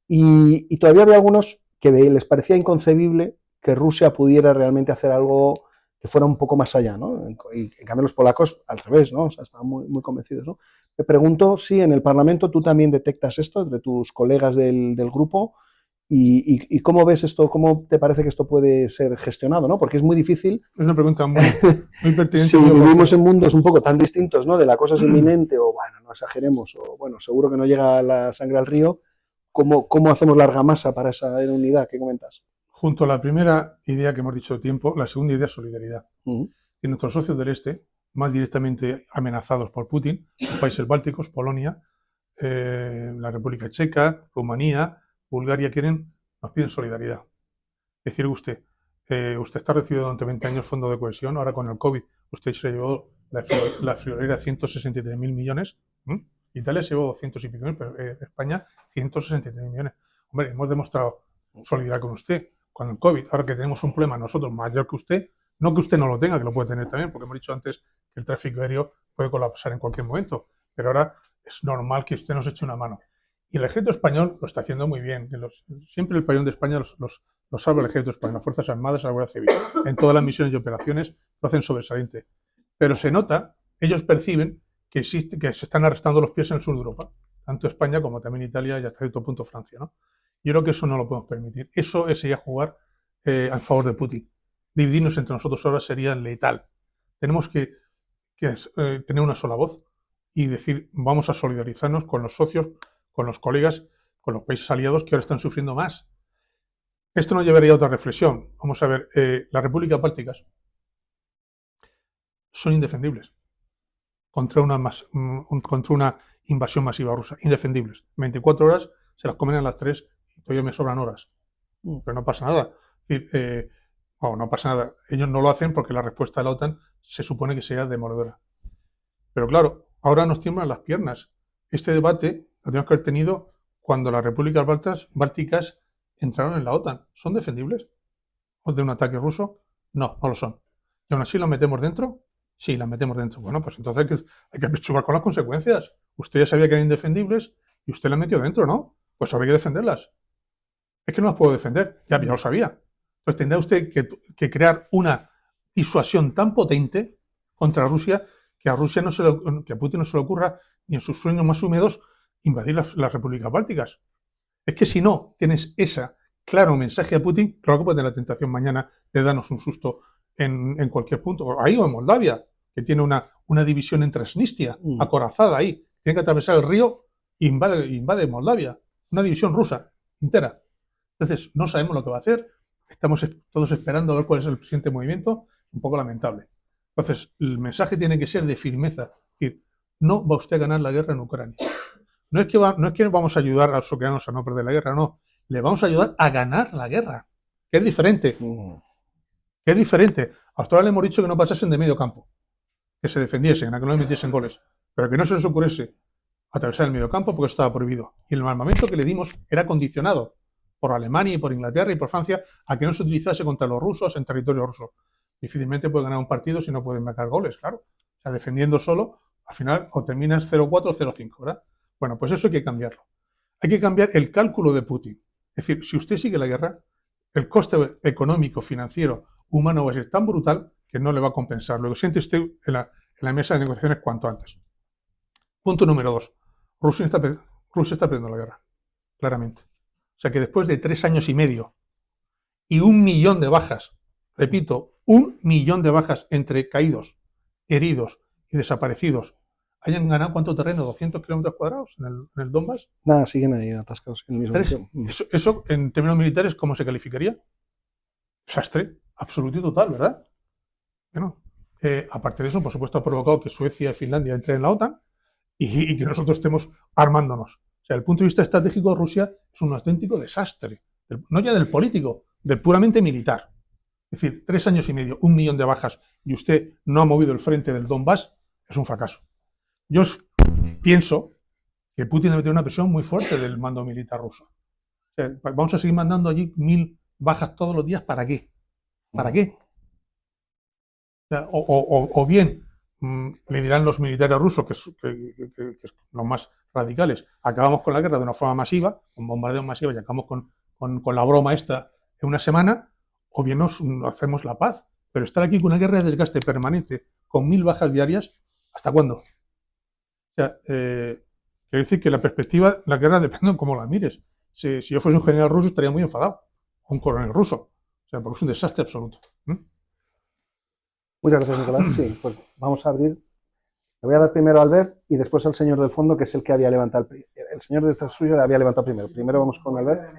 y todavía había algunos que les parecía inconcebible que Rusia pudiera realmente hacer algo que fuera un poco más allá, ¿no? Y en cambio los polacos al revés, ¿no? O sea, estaban muy, muy convencidos, ¿no? Me pregunto si en el Parlamento tú también detectas esto entre tus colegas del grupo. ¿Y cómo ves esto? ¿Cómo te parece que esto puede ser gestionado? ¿No? Porque es muy difícil. Es una pregunta muy pertinente. Si vivimos en mundos un poco tan distintos, ¿no? De la cosa es inminente, o bueno, no exageremos, o bueno, seguro que no llega la sangre al río. ¿Cómo hacemos la argamasa para esa unidad? ¿Qué comentas? Junto a la primera idea que hemos dicho de tiempo, la segunda idea es solidaridad. Uh-huh. Y nuestros socios del Este, más directamente amenazados por Putin, los países bálticos, Polonia, la República Checa, Rumanía, Bulgaria, nos piden solidaridad. Es decir, usted está recibiendo durante 20 años fondo de cohesión, ahora con el COVID usted se llevó la friolera 163.000 millones, Italia se llevó 200 y pico mil, pero España 163 millones. Hombre, hemos demostrado solidaridad con usted con el COVID, ahora que tenemos un problema nosotros mayor que usted, no que usted no lo tenga, que lo puede tener también, porque hemos dicho antes que el tráfico aéreo puede colapsar en cualquier momento, pero ahora es normal que usted nos eche una mano. Y el ejército español lo está haciendo muy bien. Siempre el pabellón de España lo salva el ejército español, las Fuerzas Armadas, la Guardia Civil. En todas las misiones y operaciones lo hacen sobresaliente. Pero se nota, ellos perciben que se están arrastrando los pies en el sur de Europa, tanto España como también Italia y hasta cierto punto Francia, ¿no? Yo creo que eso no lo podemos permitir. Eso sería jugar a favor de Putin. Dividirnos entre nosotros ahora sería letal. Tenemos que tener una sola voz y decir, vamos a solidarizarnos con los socios, con los colegas, con los países aliados que ahora están sufriendo más. Esto nos llevaría a otra reflexión. Vamos a ver, las repúblicas bálticas son indefendibles contra una invasión masiva rusa. Indefendibles. 24 horas se las comen a las 3 y todavía me sobran horas. Pero no pasa nada. Es decir, no pasa nada. Ellos no lo hacen porque la respuesta de la OTAN se supone que sería demoledora. Pero claro, ahora nos tiemblan las piernas. Este debate lo tenemos que haber tenido cuando las repúblicas bálticas entraron en la OTAN. ¿Son defendibles de un ataque ruso? No, no lo son. ¿Y aún así las metemos dentro? Sí, las metemos dentro. Bueno, pues entonces hay que apechugar con las consecuencias. Usted ya sabía que eran indefendibles y usted las metió dentro, ¿no? Pues ahora hay que defenderlas. Es que no las puedo defender, ya lo sabía. Entonces tendrá usted que crear una disuasión tan potente contra Rusia que a Putin no se le ocurra ni en sus sueños más húmedos invadir las repúblicas bálticas. Es que si no tienes ese claro mensaje a Putin, claro que puede tener la tentación mañana de darnos un susto en cualquier punto. Ahí o en Moldavia, que tiene una división en Transnistria, acorazada ahí. Tiene que atravesar el río e invade Moldavia. Una división rusa entera. Entonces, no sabemos lo que va a hacer. Estamos todos esperando a ver cuál es el siguiente movimiento. Un poco lamentable. Entonces, el mensaje tiene que ser de firmeza. Es decir, no va usted a ganar la guerra en Ucrania. No es que vamos a ayudar a los ucranianos a no perder la guerra, no. Le vamos a ayudar a ganar la guerra. Que es diferente. Que es diferente. A Australia le hemos dicho que no pasasen de medio campo. Que se defendiesen, a que no le metiesen goles. Pero que no se les ocurriese atravesar el medio campo porque eso estaba prohibido. Y el armamento que le dimos era condicionado por Alemania y por Inglaterra y por Francia a que no se utilizase contra los rusos en territorio ruso. Difícilmente puede ganar un partido si no pueden marcar goles, claro. O sea, defendiendo solo, al final o terminas 0-4 o 0-5, ¿verdad? Bueno, pues eso hay que cambiarlo. Hay que cambiar el cálculo de Putin. Es decir, si usted sigue la guerra, el coste económico, financiero, humano va a ser tan brutal que no le va a compensar. Luego siente usted en la mesa de negociaciones cuanto antes. Punto número 2. Rusia está perdiendo la guerra, claramente. O sea que después de 3 años y medio y 1 millón de bajas, repito, 1 millón de bajas entre caídos, heridos y desaparecidos, hayan ganado ¿cuánto terreno? ¿200 kilómetros cuadrados en el Donbass? Nada, siguen ahí atascados en el mismo sitio. Eso en términos militares, ¿cómo se calificaría? Desastre. absoluto y total, ¿verdad? Bueno, aparte de eso, por supuesto, ha provocado que Suecia y Finlandia entren en la OTAN y que nosotros estemos armándonos. O sea, desde el punto de vista estratégico, Rusia es un auténtico desastre, no ya del político, del puramente militar. Es decir, 3 años y medio, 1 millón de bajas y usted no ha movido el frente del Donbass, es un fracaso. Yo pienso que Putin debe tener una presión muy fuerte del mando militar ruso. O sea, vamos a seguir mandando allí 1000 bajas todos los días, ¿para qué? ¿Para qué? O sea, o bien le dirán los militares rusos, que los más radicales, acabamos con la guerra de una forma masiva, con bombardeo masivo y acabamos con la broma esta en una semana, o bien nos hacemos la paz. Pero estar aquí con una guerra de desgaste permanente, con 1000 bajas diarias, ¿hasta cuándo? O sea, quiero decir que la perspectiva, la guerra depende de cómo la mires. Si yo fuese un general ruso estaría muy enfadado, o un coronel ruso. O sea, porque es un desastre absoluto. Muchas gracias, Nicolás. Sí, pues vamos a abrir. Le voy a dar primero a Albert y después al señor del fondo, que es el que había levantado el señor detrás suyo le había levantado primero. Primero vamos con Albert.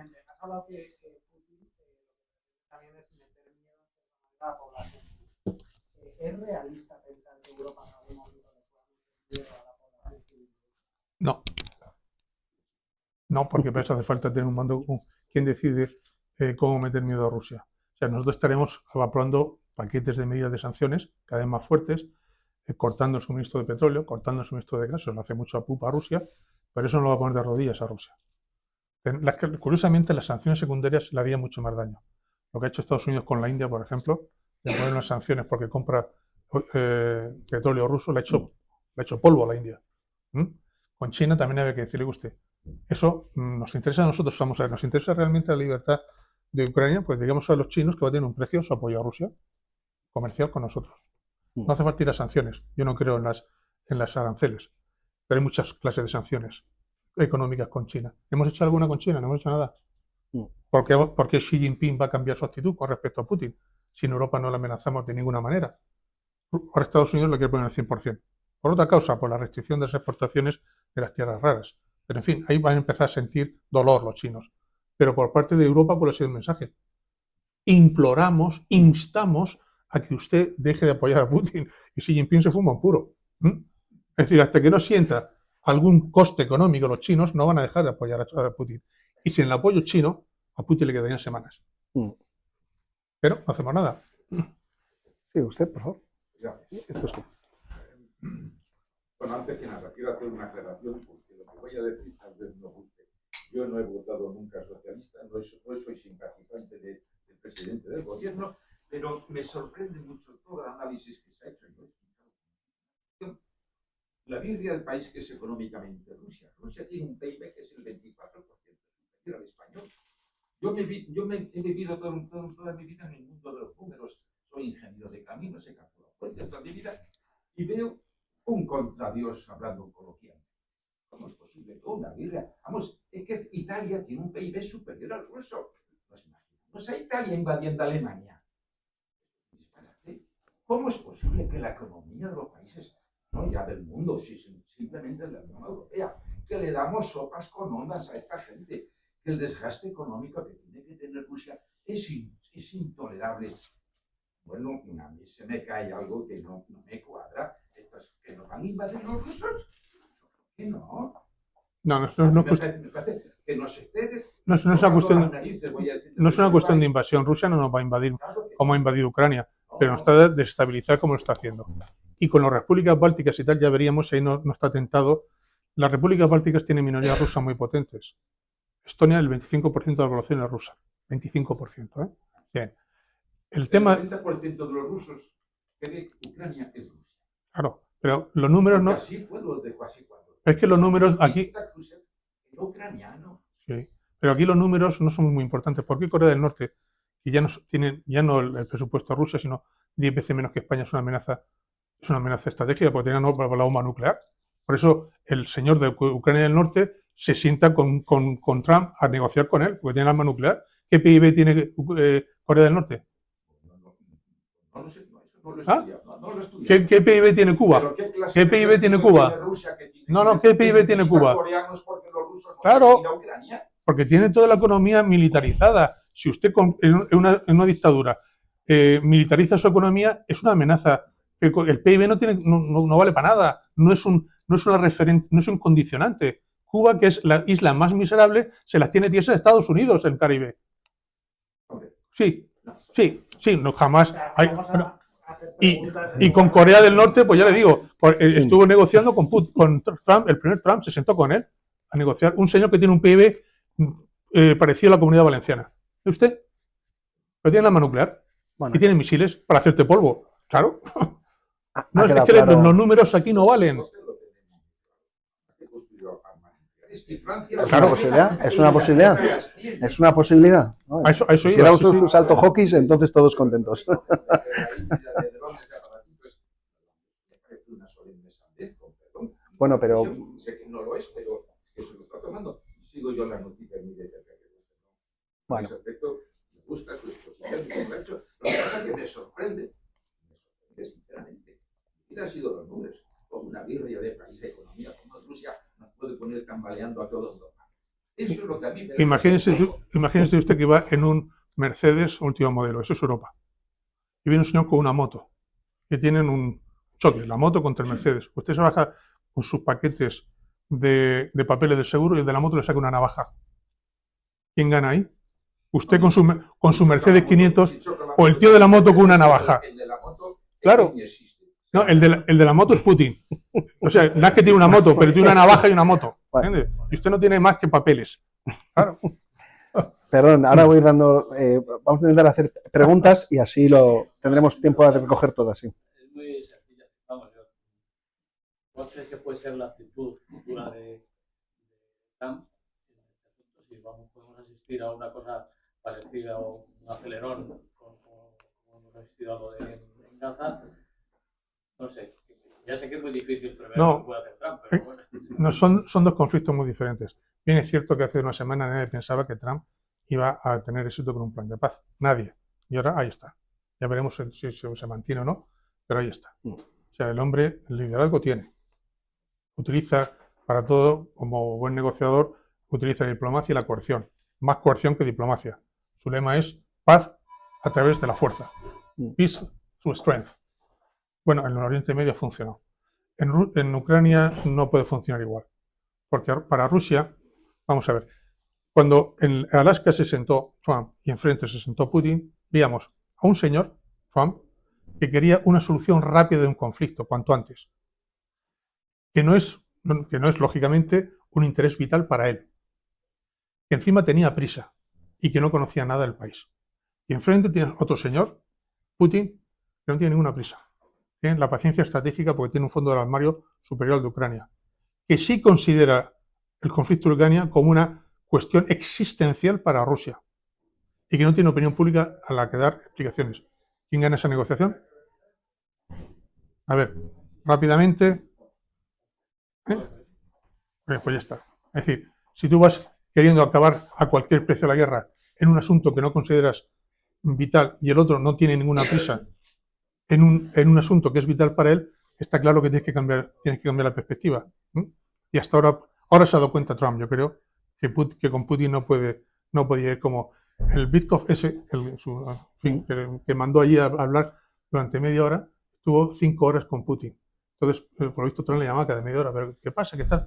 ¿Es realista pensar que Europa en algún momento le pueda a la población? No. No, porque para eso hace falta tener un mando. ¿Quién decide cómo meter miedo a Rusia? O sea, nosotros estaremos aprobando paquetes de medidas de sanciones cada vez más fuertes, cortando el suministro de petróleo, cortando el suministro de gas. Eso le hace mucho a pupa a Rusia, pero eso no lo va a poner de rodillas a Rusia. Curiosamente, las sanciones secundarias le harían mucho más daño. Lo que ha hecho Estados Unidos con la India, por ejemplo, de poner unas sanciones porque compra petróleo ruso, le ha hecho polvo a la India. Con China también había que decirle a usted. Eso nos interesa a nosotros, vamos a ver, nos interesa realmente la libertad de Ucrania, pues digamos a los chinos que va a tener un precio su apoyo a Rusia comercial con nosotros. No hace falta ir a sanciones, yo no creo en las aranceles, pero hay muchas clases de sanciones económicas con China. ¿Hemos hecho alguna con China? No hemos hecho nada. ¿Por qué Xi Jinping va a cambiar su actitud con respecto a Putin? Si en Europa no la amenazamos de ninguna manera. Ahora Estados Unidos lo quiere poner al 100%. Por otra causa, por la restricción de las exportaciones de las tierras raras. Pero en fin, ahí van a empezar a sentir dolor los chinos. Pero por parte de Europa, ¿cuál ha sido el mensaje? Imploramos, instamos a que usted deje de apoyar a Putin y Xi Jinping se fuma un puro. Es decir, hasta que no sienta algún coste económico los chinos, no van a dejar de apoyar a Putin. Y sin el apoyo chino, a Putin le quedarían semanas. Pero no hacemos nada. Sí, usted, por favor. Esto es tú. Bueno, antes que nada, quiero hacer una aclaración, porque lo que voy a decir tal vez no guste. Yo no he votado nunca socialista, no soy simpatizante del presidente del gobierno, pero me sorprende mucho todo el análisis que se ha hecho. La birria del país que es económicamente Rusia. Rusia tiene un PIB que es el 24% superior al español. Yo he vivido toda mi vida en el mundo de los números. Soy ingeniero de caminos, he calculado puentes toda mi vida y veo un contra Dios hablando coloquialmente. ¿Cómo es posible? Una birria. Vamos, es que Italia tiene un PIB superior al ruso. Nos imaginamos a Italia invadiendo Alemania. ¿Cómo es posible que la economía de los países, no ya del mundo, simplemente de la Unión Europea, que le damos sopas con ondas a esta gente, que el desgaste económico que tiene que tener Rusia es intolerable? Bueno, a mí se me cae algo que no me cuadra. ¿Que nos van a invadir los rusos? ¿Qué no? No es una cuestión de invasión. Rusia no nos va a invadir como ha invadido Ucrania, pero nos está a desestabilizar como lo está haciendo. Y con las repúblicas bálticas y tal ya veríamos si ahí no está tentado. Las repúblicas bálticas tienen minorías rusas muy potentes. Estonia, el 25% de la población es rusa. 25%, ¿eh? Bien. El 90% de los rusos cree que Ucrania es Rusia. Claro, pero los números no. Así fue lo de casi cuatro. Es que los números aquí. Ucraniano. Sí, pero aquí los números no son muy importantes. ¿Por qué Corea del Norte, que ya no el presupuesto a Rusia, sino 10 veces menos que España, es una amenaza estratégica porque tiene la bomba nuclear? Por eso el señor de Ucrania del Norte se sienta con Trump a negociar con él, porque tiene el arma nuclear. ¿Qué PIB tiene Corea del Norte? No lo sé, no lo he estudiado. No lo he estudiado. ¿Qué PIB tiene Cuba? ¿Qué PIB tiene Cuba? No, ¿qué PIB tiene Cuba? Claro, porque tiene toda la economía militarizada. Si usted en una dictadura militariza su economía, es una amenaza. El PIB no vale para nada, no es un condicionante. Cuba, que es la isla más miserable, se las tiene tiesas Estados Unidos, el Caribe. Sí, no, jamás. Y con Corea del Norte, pues ya le digo, estuvo negociando con Trump, el primer Trump se sentó con él a negociar. Un señor que tiene un PIB parecido a la Comunidad Valenciana. ¿Y usted? Pero tiene arma nuclear y tiene misiles para hacerte polvo. Claro. No, es que claro. Los números aquí no valen. Es una posibilidad, es una posibilidad, es una posibilidad. ¿No? Si damos un salto hockey, entonces todos contentos. Bueno, pero... Sé que no lo es, pero que se lo está tomando. Sigo yo la noticia en mi bueno. Me gusta su exposición, lo que pasa es que me sorprende sinceramente. ¿Qué han sido los números? Como una birria de país de economía como Rusia nos puede poner tambaleando a toda Europa. Eso es lo que a mí me... Imagínese usted que va en un Mercedes último modelo, eso es Europa. Y viene un señor con una moto, que tienen un choque, la moto contra el Mercedes. Usted se baja con sus paquetes de papeles del seguro y el de la moto le saca una navaja. ¿Quién gana ahí? Usted con su Mercedes 500 o el tío de la moto con una navaja. Claro. No, el de la moto es Putin. O sea, no es que tiene una moto, pero tiene una navaja y una moto. ¿Entiendes? Y usted no tiene más que papeles. Claro. Perdón, ahora voy a ir dando... vamos a intentar hacer preguntas y así tendremos tiempo de recoger todas. Sí. Es muy sencilla. Vamos, ¿cuál crees que puede ser la actitud futura de Trump? Si podemos asistir a una cosa parecida a un acelerón, como hemos asistido a lo de en Gaza, no sé. Ya sé que es muy difícil prever lo que puede hacer Trump, pero bueno. No, son dos conflictos muy diferentes. Bien es cierto que hace una semana nadie pensaba que Trump iba a tener éxito con un plan de paz. Nadie. Y ahora ahí está. Ya veremos si se mantiene o no, pero ahí está. O sea, el hombre, el liderazgo tiene. Utiliza para todo, como buen negociador, utiliza la diplomacia y la coerción. Más coerción que diplomacia. Su lema es paz a través de la fuerza. Peace through strength. Bueno, en el Oriente Medio funcionó. En Ucrania no puede funcionar igual. Porque para Rusia, vamos a ver, cuando en Alaska se sentó Trump y enfrente se sentó Putin, veíamos a un señor, Trump, que quería una solución rápida de un conflicto, cuanto antes. Que no es lógicamente un interés vital para él. Que encima tenía prisa y que no conocía nada del país. Y enfrente tienes otro señor, Putin, que no tiene ninguna prisa. Tiene la paciencia estratégica porque tiene un fondo del armario superior al de Ucrania. Que sí considera el conflicto de Ucrania como una cuestión existencial para Rusia y que no tiene opinión pública a la que dar explicaciones. ¿Quién gana esa negociación? A ver, rápidamente. Pues ya está. Es decir, si tú vas queriendo acabar a cualquier precio la guerra en un asunto que no consideras vital y el otro no tiene ninguna prisa en un asunto que es vital para él, está claro que tienes que cambiar la perspectiva. Y hasta ahora se ha dado cuenta Trump, yo creo, que con Putin no podía ir como el Bitkov ese, que mandó allí a hablar durante media hora, estuvo 5 horas con Putin. Entonces, por lo visto, Trump le llamaba cada media hora, pero ¿qué pasa? Que está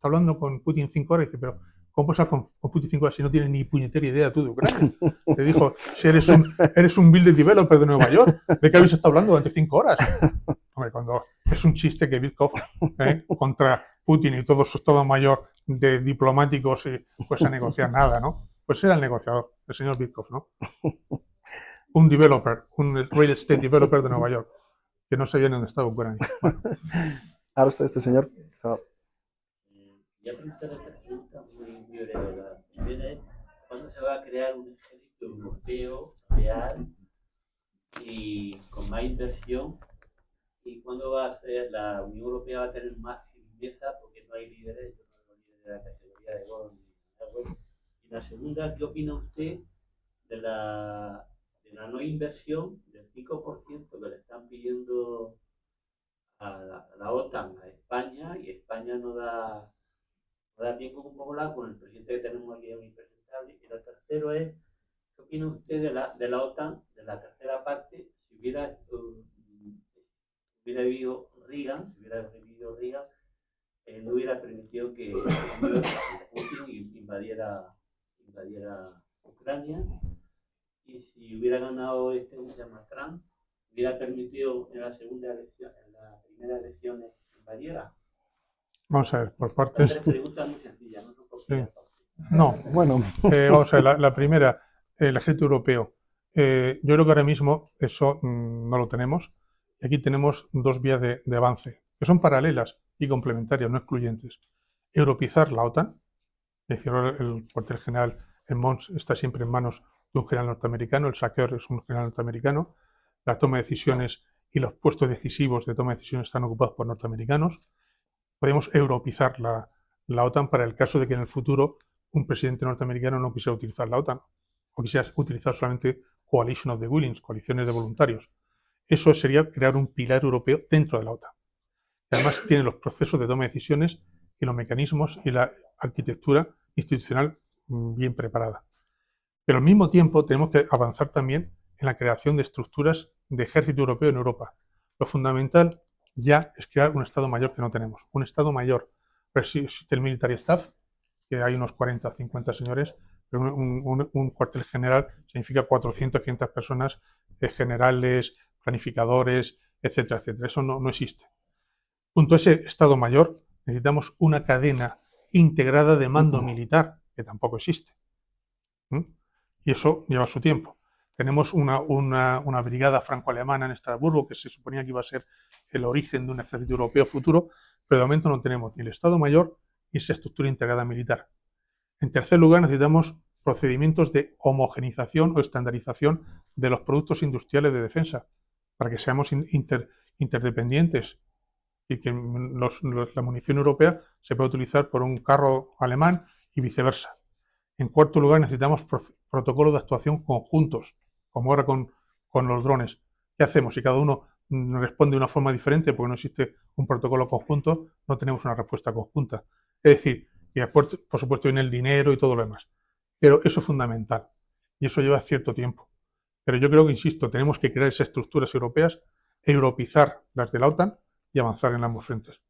hablando con Putin 5 horas y dice, pero ¿cómo puedes hablar con Putin 5 horas si no tienes ni puñetera idea tú de Ucrania? Le dijo, si eres un build developer de Nueva York, ¿de qué habéis estado hablando durante 5 horas? Hombre, cuando es un chiste que Bitkov contra Putin y todo su estado mayor de diplomáticos pues a negociar nada, ¿no? Pues era el negociador, el señor Bitkov, ¿no? Un developer, un real estate developer de Nueva York, que no sabía ni dónde estaba Ucrania. Bueno. Ahora está este señor. Ya preguntar esta pregunta muy breve. Primera es, ¿cuándo se va a crear un ejército europeo real y con más inversión? ¿Y cuándo va a hacer la Unión Europea va a tener más firmeza porque no hay líderes, yo no veo líderes de la categoría de Gordon y la segunda, ¿qué opina usted de la no inversión del 5% que le están pidiendo a la OTAN, a España, y España no da bien con un poco con el presidente que tenemos aquí, es impresentable? Y lo tercero es ¿qué opina usted de la OTAN, de la tercera parte, si hubiera vivido Reagan, no hubiera permitido que Putin invadiera Ucrania, y si hubiera ganado ¿cómo se llama? Trump, hubiera permitido en la primera elección que se invadiera? Vamos a ver, por Las partes. tres preguntas muy sencillas, no son por Sí. No, Bueno, vamos a ver, la primera, el ejército europeo. Yo creo que ahora mismo eso no lo tenemos. Y aquí tenemos dos vías de avance, que son paralelas y complementarias, no excluyentes. Europeizar la OTAN, es decir, ahora el cuartel general en Mons está siempre en manos de un general norteamericano, el SACEUR es un general norteamericano, la toma de decisiones y los puestos decisivos de toma de decisiones están ocupados por norteamericanos. Podemos europeizar la OTAN para el caso de que en el futuro un presidente norteamericano no quisiera utilizar la OTAN o quisiera utilizar solamente coalition of the willing, coaliciones de voluntarios. Eso sería crear un pilar europeo dentro de la OTAN. Además, tiene los procesos de toma de decisiones y los mecanismos y la arquitectura institucional bien preparada. Pero al mismo tiempo tenemos que avanzar también en la creación de estructuras de ejército europeo en Europa. Lo fundamental ya es crear un Estado Mayor que no tenemos. Un Estado Mayor. Existe el Military Staff, que hay unos 40 o 50 señores, pero un cuartel general significa 400, 500 personas, generales, planificadores, etcétera, etcétera. Eso no existe. Junto a ese Estado Mayor necesitamos una cadena integrada de mando militar, que tampoco existe. Y eso lleva su tiempo. Tenemos una brigada franco-alemana en Estrasburgo, que se suponía que iba a ser el origen de un ejército europeo futuro, pero de momento no tenemos ni el Estado Mayor ni esa estructura integrada militar. En tercer lugar, necesitamos procedimientos de homogenización o estandarización de los productos industriales de defensa, para que seamos interdependientes y que la munición europea se pueda utilizar por un carro alemán y viceversa. En cuarto lugar, necesitamos protocolos de actuación conjuntos, como ahora con los drones. ¿Qué hacemos? Si cada uno responde de una forma diferente porque no existe un protocolo conjunto, no tenemos una respuesta conjunta. Es decir, y después, por supuesto, viene el dinero y todo lo demás. Pero eso es fundamental y eso lleva cierto tiempo. Pero yo creo que, insisto, tenemos que crear esas estructuras europeas, europeizar las de la OTAN y avanzar en ambos frentes.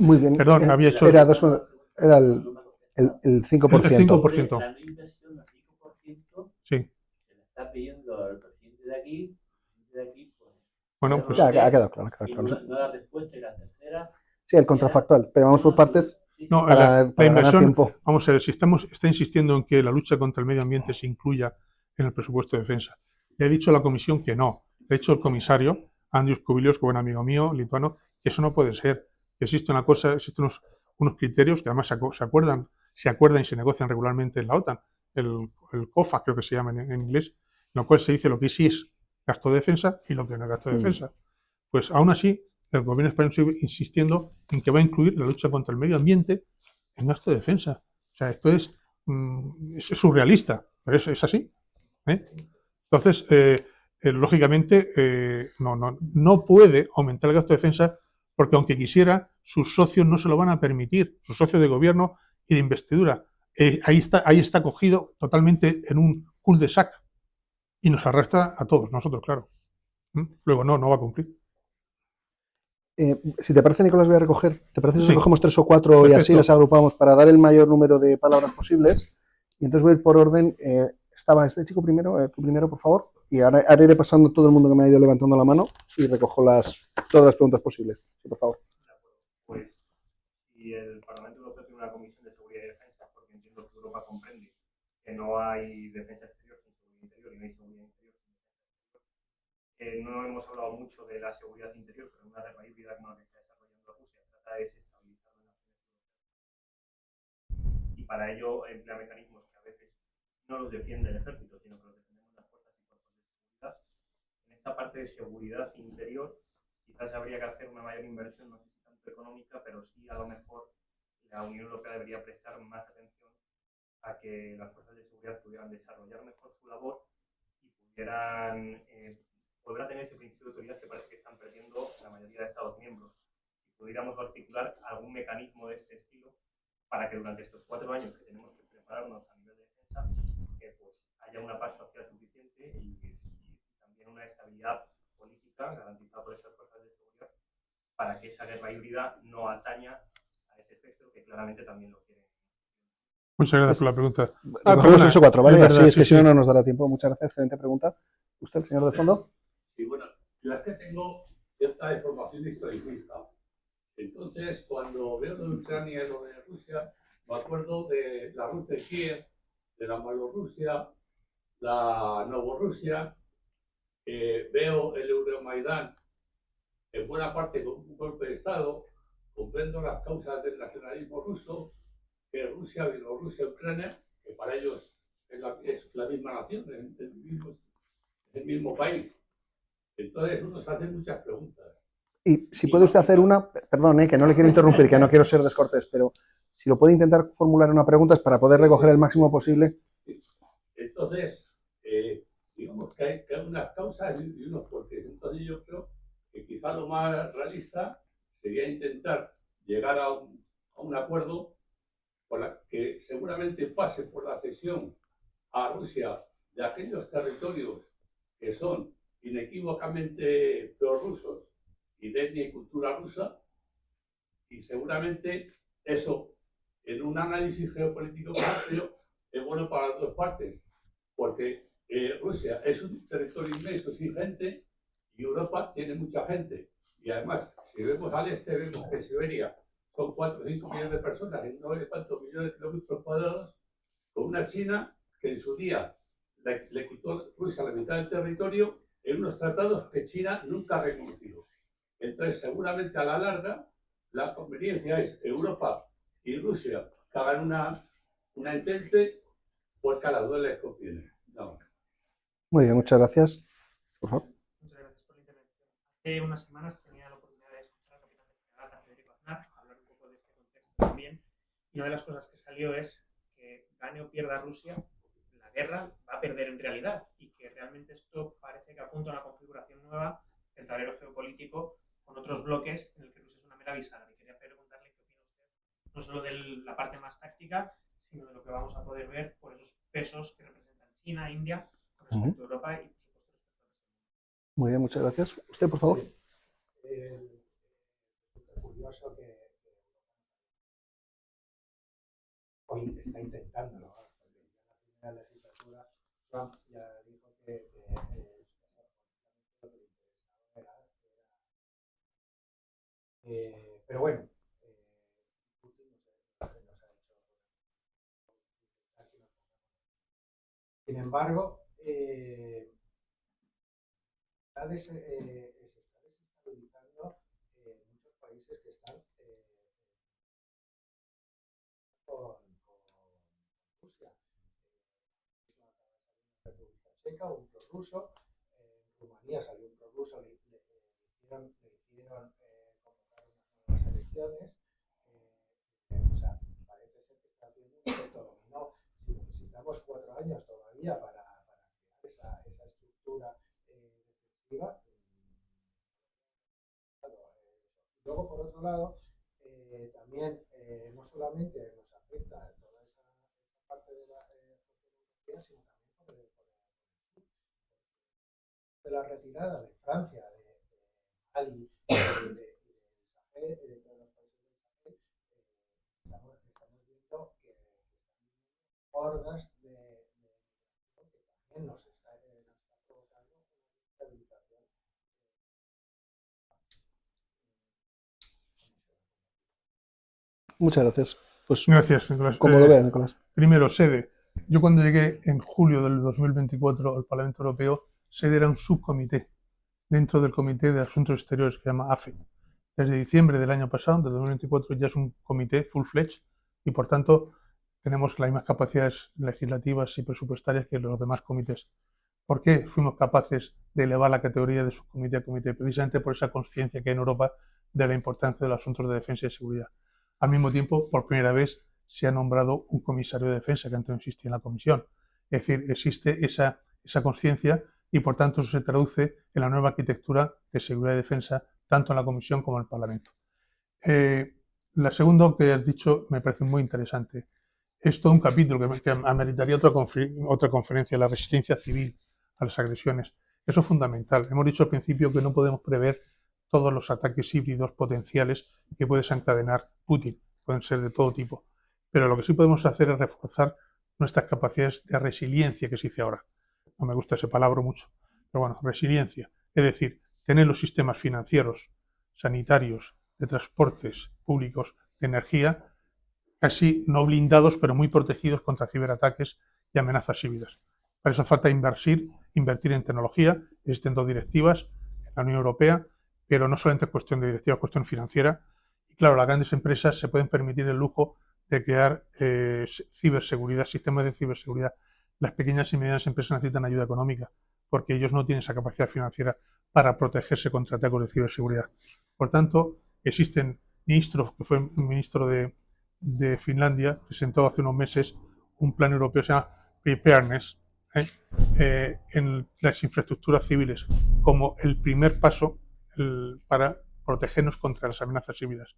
muy bien. Perdón, había hecho Era el 5%. el 5%. La no inversión del 5% Sí. se le está pidiendo al presidente de aquí, pues, Bueno, pues Ya ha quedado claro. y no da respuesta. Y la tercera, Sí, el contrafactual. Pero vamos por partes no, para la ganar inversión, tiempo. vamos a ver, si está insistiendo en que la lucha contra el medio ambiente se incluya en el presupuesto de defensa. Le ha dicho a la Comisión que no. Le ha dicho el comisario, Andrius Kubilius, que buen amigo mío, lituano, que eso no puede ser. Que existe una cosa, existen unos criterios que además se acuerdan y se negocian regularmente en la OTAN. El COFA, creo que se llama en inglés, en lo cual se dice lo que sí es gasto de defensa y lo que no es gasto de defensa. Pues aún así, el gobierno español sigue insistiendo en que va a incluir la lucha contra el medio ambiente en gasto de defensa. O sea, esto es surrealista, pero es así. Entonces, lógicamente, no puede aumentar el gasto de defensa porque, aunque quisiera, sus socios no se lo van a permitir, sus socios de gobierno y de investidura. Ahí está cogido totalmente en un cul-de-sac y nos arrastra a todos, nosotros, claro. Luego no va a cumplir. Si te parece, Nicolás, voy a recoger. ¿Te parece si Sí. recogemos 3 o 4 y Perfecto. así las agrupamos para dar el mayor número de palabras posibles? Y entonces voy a ir por orden. Estaba este chico primero, tú primero, por favor. Y ahora iré pasando todo el mundo que me ha ido levantando la mano y recojo todas las preguntas posibles. Sí, por favor. Pues si el Parlamento Europeo tiene una comisión de seguridad y defensa, porque entiendo que Europa comprende que no hay defensa exterior sin seguridad interior y no hay seguridad interior sin defensa exterior. No hemos hablado mucho de la seguridad interior, pero una guerra híbrida como la que está desarrollando Rusia trata de desestabilizar la nación y para ello emplea mecanismos que a veces no los defiende el ejército, sino que los defendemos las fuerzas y cuerpos de seguridad. En esta parte de seguridad interior quizás habría que hacer una mayor inversión, no sé si tanto económica, pero sí a lo mejor la Unión Europea debería prestar más atención a que las fuerzas de seguridad pudieran desarrollar mejor su labor y pudieran volver a tener ese principio de autoridad que parece que están perdiendo la mayoría de Estados miembros. Si pudiéramos articular algún mecanismo de este estilo para que durante estos 4 años que tenemos que prepararnos a nivel de defensa haya una paz social suficiente y también una estabilidad política garantizada por esas fuerzas de seguridad para que esa guerra híbrida no ataña a ese espectro que claramente también lo quiere. Muchas gracias por la pregunta. Recogemos 3 o 4, ¿vale? es verdad, Así es que sí, si no, sí. no nos dará tiempo. Muchas gracias, excelente pregunta. ¿Usted, el señor de fondo? Sí, bueno, yo es que tengo cierta información historicista. Entonces, cuando veo lo de Ucrania y lo de Rusia, me acuerdo de la Rus de Kiev, de la Malorrusia, la Novorrusia, veo el Euromaidán en buena parte con un golpe de Estado, comprendo las causas del nacionalismo ruso, que Rusia, Bielorrusia, Ucrania, que para ellos es la misma nación, el mismo país. Entonces uno se hace muchas preguntas. Y si puede usted hacer una, perdón, que no le quiero interrumpir, que no quiero ser descortés, pero si lo puede intentar formular una pregunta es para poder recoger el máximo posible. Entonces, digamos que hay unas causas y unos porqués. Entonces yo creo que quizá lo más realista sería intentar llegar a un acuerdo que seguramente pase por la cesión a Rusia de aquellos territorios que son inequívocamente prorrusos y de etnia y cultura rusa, y seguramente eso, en un análisis geopolítico amplio, es bueno para las dos partes, porque Rusia es un territorio inmenso sin gente y Europa tiene mucha gente. Y además, si vemos al este, vemos que Siberia son 4 o 5 millones de personas en no sé cuántos millones de kilómetros cuadrados, con una China que en su día le quitó Rusia la mitad del territorio en unos tratados que China nunca ha reconocido. Entonces, seguramente a la larga, la conveniencia es Europa y Rusia que hagan una entente porque a las dos les conviene. No. Muy bien, muchas gracias. Por favor. Muchas gracias por la intervención. Hace unas semanas tenía la oportunidad de escuchar al capitán de fragata Federico Aznar hablar un poco de este contexto también. Y una de las cosas que salió es que gane o pierda Rusia, la guerra va a perder en realidad y que realmente esto parece que apunta a una configuración nueva del tablero geopolítico con otros bloques en el que Rusia es una mera bisagra. Y quería preguntarle qué opina usted, no solo de la parte más táctica, sino de lo que vamos a poder ver por esos pesos que representan China, India, con respecto a Europa y, por supuesto, respecto al resto. Muy bien, muchas gracias. Usted, por favor. Curioso que hoy está intentándolo, porque ya en la primera legislatura Trump ya dijo que pero bueno, Putin nos ha hecho. Sin embargo, se está desestabilizando muchos países que están con Rusia. En República Checa, un prorruso, en Rumanía salió un prorruso, le hicieron convocar unas nuevas elecciones. O sea, parece ser que está haciendo un efecto dominó. Si necesitamos 4 años todavía para crear esa estructura defensiva. Luego, por otro lado, también no solamente nos afecta toda esa parte de la europea, sino también por el sur. De la retirada de Francia, de Mali, de todos los países del Sahel, estamos viendo que hordas de que también nos está provocando una estabilización. Muchas gracias. Pues, Gracias, Nicolás. como lo vea, Nicolás. Primero, sede. Yo cuando llegué en julio del 2024 al Parlamento Europeo, sede era un subcomité dentro del Comité de Asuntos Exteriores que se llama AFET. Desde diciembre del año pasado, de 2024, ya es un comité full-fledged y, por tanto, tenemos las mismas capacidades legislativas y presupuestarias que los demás comités. ¿Por qué fuimos capaces de elevar la categoría de subcomité a comité? Precisamente por esa conciencia que hay en Europa de la importancia de los asuntos de defensa y seguridad. Al mismo tiempo, por primera vez, se ha nombrado un comisario de defensa que antes no existía en la comisión. Es decir, existe esa conciencia y, por tanto, eso se traduce en la nueva arquitectura de seguridad y defensa, tanto en la comisión como en el Parlamento. La segunda que has dicho me parece muy interesante. es todo un capítulo que ameritaría otra conferencia, la resiliencia civil a las agresiones. Eso es fundamental. Hemos dicho al principio que no podemos prever todos los ataques híbridos potenciales que puede desencadenar Putin. Pueden ser de todo tipo. Pero lo que sí podemos hacer es reforzar nuestras capacidades de resiliencia, que se dice ahora. No me gusta ese palabra mucho. Pero bueno, resiliencia. Es decir, tener los sistemas financieros, sanitarios, de transportes públicos, de energía, casi no blindados, pero muy protegidos contra ciberataques y amenazas híbridas. Para eso hace falta invertir en tecnología. Existen 2 directivas en la Unión Europea, pero no solamente es cuestión de directiva, es cuestión financiera. Y claro, las grandes empresas se pueden permitir el lujo de crear ciberseguridad, sistemas de ciberseguridad. Las pequeñas y medianas empresas necesitan ayuda económica, porque ellos no tienen esa capacidad financiera para protegerse contra ataques de ciberseguridad. Por tanto, existen ministros, que fue el ministro de Finlandia, presentó hace unos meses un plan europeo que se llama Preparedness, en las infraestructuras civiles, como el primer paso para protegernos contra las amenazas híbridas.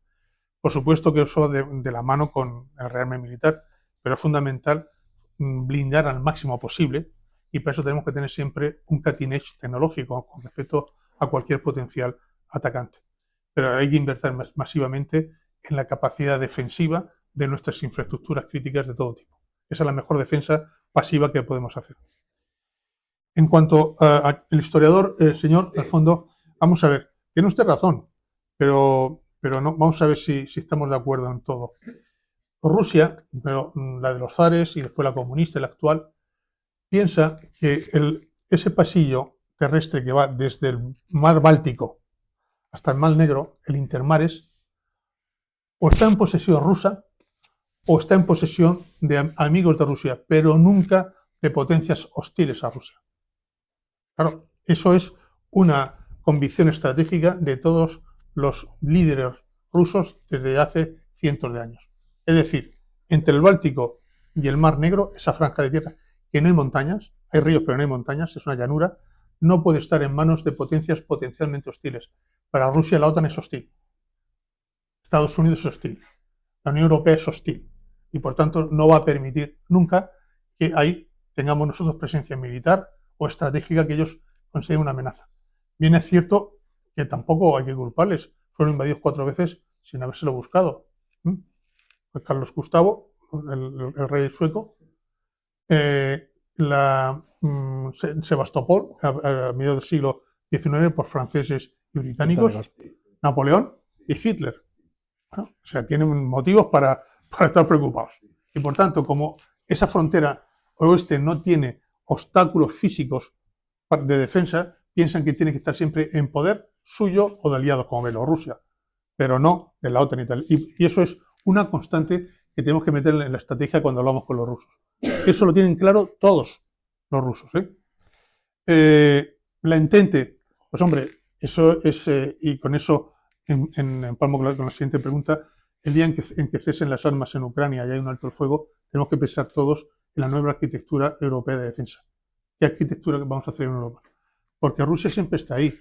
Por supuesto que eso de la mano con el rearme militar, pero es fundamental blindar al máximo posible, y para eso tenemos que tener siempre un cutting edge tecnológico con respecto a cualquier potencial atacante. Pero hay que invertir masivamente en la capacidad defensiva de nuestras infraestructuras críticas de todo tipo. Esa es la mejor defensa pasiva que podemos hacer. En cuanto al historiador, señor, al fondo, vamos a ver, tiene usted razón, pero no, vamos a ver si estamos de acuerdo en todo. Rusia, pero la de los zares y después la comunista y la actual, piensa que ese pasillo terrestre que va desde el mar Báltico hasta el mar Negro, el Intermares, o está en posesión rusa o está en posesión de amigos de Rusia, pero nunca de potencias hostiles a Rusia. Claro, eso es una convicción estratégica de todos los líderes rusos desde hace cientos de años. Es decir, entre el Báltico y el Mar Negro, esa franja de tierra, que no hay montañas, hay ríos pero no hay montañas, es una llanura, no puede estar en manos de potencias potencialmente hostiles. Para Rusia la OTAN es hostil, Estados Unidos es hostil, la Unión Europea es hostil, y por tanto no va a permitir nunca que ahí tengamos nosotros presencia militar o estratégica que ellos consideren una amenaza. Bien es cierto que tampoco hay que culparles, fueron invadidos 4 veces sin habérselo buscado. Pues Carlos Gustavo, el rey sueco, Sebastopol, a mediados del siglo XIX, por franceses y británicos, Napoleón y Hitler. Bueno, o sea, tienen motivos para estar preocupados. Y por tanto, como esa frontera oeste no tiene obstáculos físicos de defensa, piensan que tiene que estar siempre en poder suyo o de aliados como Bielorrusia, pero no de la OTAN y tal. Y eso es una constante que tenemos que meter en la estrategia cuando hablamos con los rusos. Eso lo tienen claro todos los rusos. La Entente, pues hombre, eso es, y con eso empalmo con la siguiente pregunta, el día en que cesen las armas en Ucrania y hay un alto el fuego, tenemos que pensar todos en la nueva arquitectura europea de defensa. ¿Qué arquitectura vamos a hacer en Europa? Porque Rusia siempre está ahí.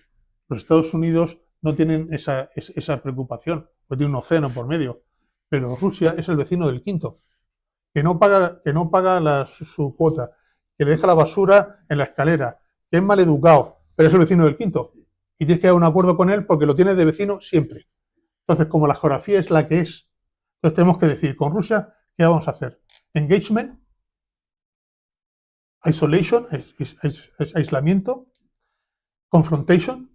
Los Estados Unidos no tienen esa preocupación, pues tiene un océano por medio. Pero Rusia es el vecino del quinto, que no paga su cuota, que le deja la basura en la escalera, que es maleducado, pero es el vecino del quinto. Y tienes que dar un acuerdo con él porque lo tienes de vecino siempre. Entonces, como la geografía es la que es, entonces tenemos que decir, con Rusia, ¿qué vamos a hacer? Engagement, isolation, aislamiento, confrontación,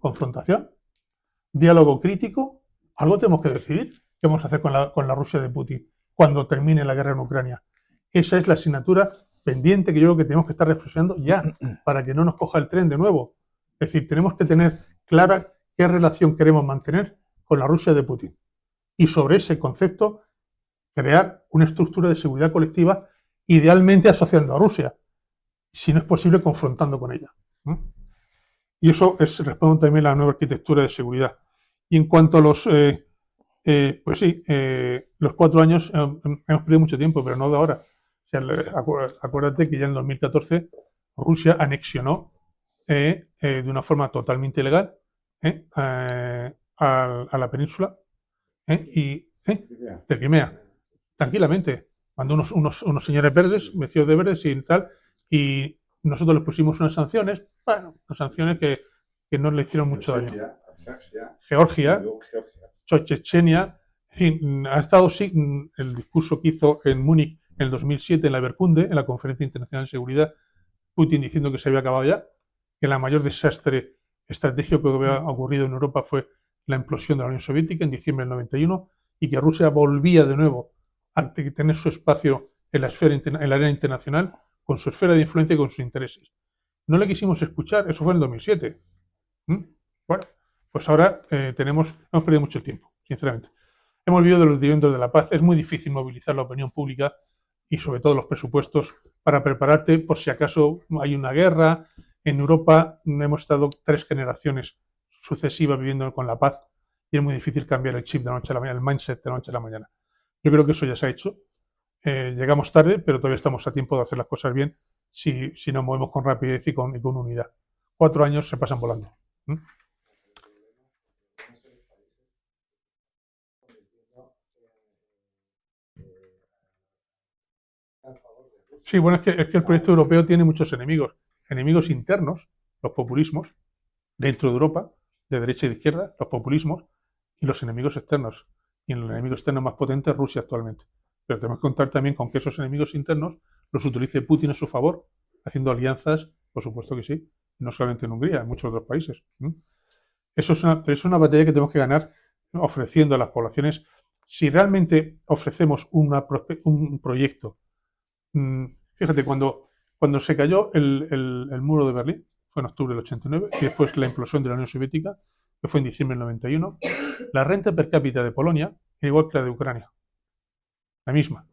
diálogo crítico, algo tenemos que decidir. ¿Qué vamos a hacer con la Rusia de Putin cuando termine la guerra en Ucrania? Esa es la asignatura pendiente que yo creo que tenemos que estar reflexionando ya para que no nos coja el tren de nuevo. Es decir, tenemos que tener clara qué relación queremos mantener con la Rusia de Putin. Y sobre ese concepto, crear una estructura de seguridad colectiva, idealmente asociando a Rusia, si no es posible confrontando con ella. Y eso responde también a la nueva arquitectura de seguridad. Y en cuanto a los... pues sí, los 4 años hemos perdido mucho tiempo, pero no de ahora. O sea, acuérdate que ya en 2014 Rusia anexionó de una forma totalmente ilegal a la península de Crimea, tranquilamente. Mandó unos señores verdes, vestidos de verdes y tal, y nosotros les pusimos unas sanciones, bueno, unas sanciones que no le hicieron mucho daño. Georgia, Chechenia, en fin, ha estado sí, el discurso que hizo en Múnich en el 2007 en la Berkunde, en la Conferencia Internacional de Seguridad, Putin diciendo que se había acabado ya, que el mayor desastre estratégico que había ocurrido en Europa fue la implosión de la Unión Soviética en diciembre del 91 y que Rusia volvía de nuevo a tener su espacio en la arena internacional, con su esfera de influencia y con sus intereses. No le quisimos escuchar, eso fue en el 2007. Bueno, pues ahora hemos perdido mucho tiempo, sinceramente. Hemos vivido de los dividendos de la paz. Es muy difícil movilizar la opinión pública y sobre todo los presupuestos para prepararte por si acaso hay una guerra. En Europa hemos estado 3 generaciones sucesivas viviendo con la paz y es muy difícil cambiar el chip de la noche a la mañana, el mindset de la noche a la mañana. Yo creo que eso ya se ha hecho. Llegamos tarde, pero todavía estamos a tiempo de hacer las cosas bien si nos movemos con rapidez y con unidad. 4 años se pasan volando. Sí, bueno, es que el proyecto europeo tiene muchos enemigos. Enemigos internos, los populismos, dentro de Europa, de derecha y de izquierda, los populismos, y los enemigos externos. Y el enemigo externo más potente es Rusia actualmente. Pero tenemos que contar también con que esos enemigos internos los utilice Putin a su favor, haciendo alianzas, por supuesto que sí, no solamente en Hungría, en muchos otros países. Eso es una batalla que tenemos que ganar ofreciendo a las poblaciones. Si realmente ofrecemos un proyecto, fíjate, cuando se cayó el muro de Berlín, fue en octubre del 89, y después la implosión de la Unión Soviética, que fue en diciembre del 91, la renta per cápita de Polonia era igual que la de Ucrania. La misma.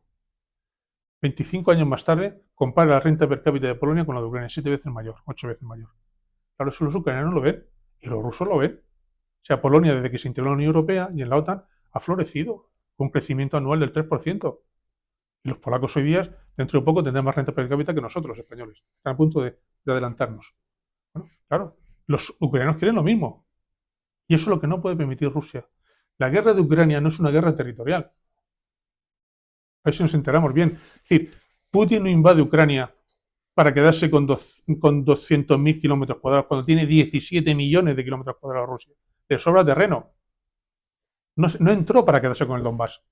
25 años más tarde, compara la renta per cápita de Polonia con la de Ucrania, 7 veces mayor, 8 veces mayor. Claro, eso los ucranianos lo ven y los rusos lo ven. O sea, Polonia, desde que se integró en la Unión Europea y en la OTAN, ha florecido con un crecimiento anual del 3%. Y los polacos hoy día, dentro de poco, tendrán más renta per cápita que nosotros, los españoles. Están a punto de adelantarnos. Bueno, claro, los ucranianos quieren lo mismo. Y eso es lo que no puede permitir Rusia. La guerra de Ucrania no es una guerra territorial. A ver si nos enteramos bien. Es decir, Putin no invade Ucrania para quedarse con 200.000 kilómetros cuadrados, cuando tiene 17 millones de kilómetros cuadrados Rusia. Le sobra terreno. No entró para quedarse con el Donbass.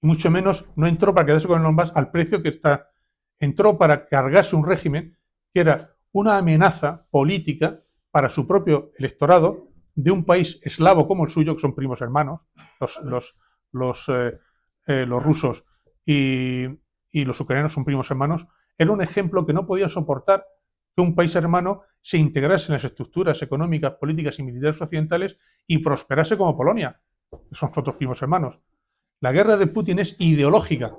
Y mucho menos no entró para quedarse con el Donbass al precio que está. Entró para cargarse un régimen que era una amenaza política para su propio electorado de un país eslavo como el suyo, que son primos hermanos, los rusos y los ucranianos son primos hermanos. Era un ejemplo que no podía soportar que un país hermano se integrase en las estructuras económicas, políticas y militares occidentales y prosperase como Polonia, que son otros primos hermanos. La guerra de Putin es ideológica,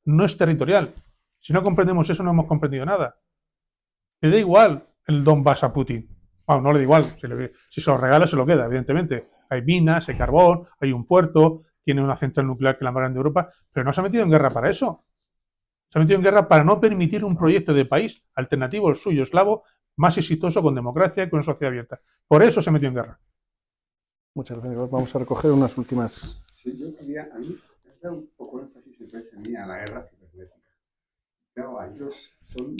no es territorial. Si no comprendemos eso, no hemos comprendido nada. Le da igual el Donbass a Putin. Bueno, no le da igual. Si se lo regala, se lo queda, evidentemente. Hay minas, hay carbón, hay un puerto, tiene una central nuclear que es la más grande de Europa, pero no se ha metido en guerra para eso. Se ha metido en guerra para no permitir un proyecto de país alternativo al suyo, eslavo, más exitoso, con democracia y con una sociedad abierta. Por eso se metió en guerra. Muchas gracias, Nicolás. Vamos a recoger unas últimas. Sí, yo quería, a mí, me da un poco énfasis entonces a mí a la guerra cibernética. Claro, ellos son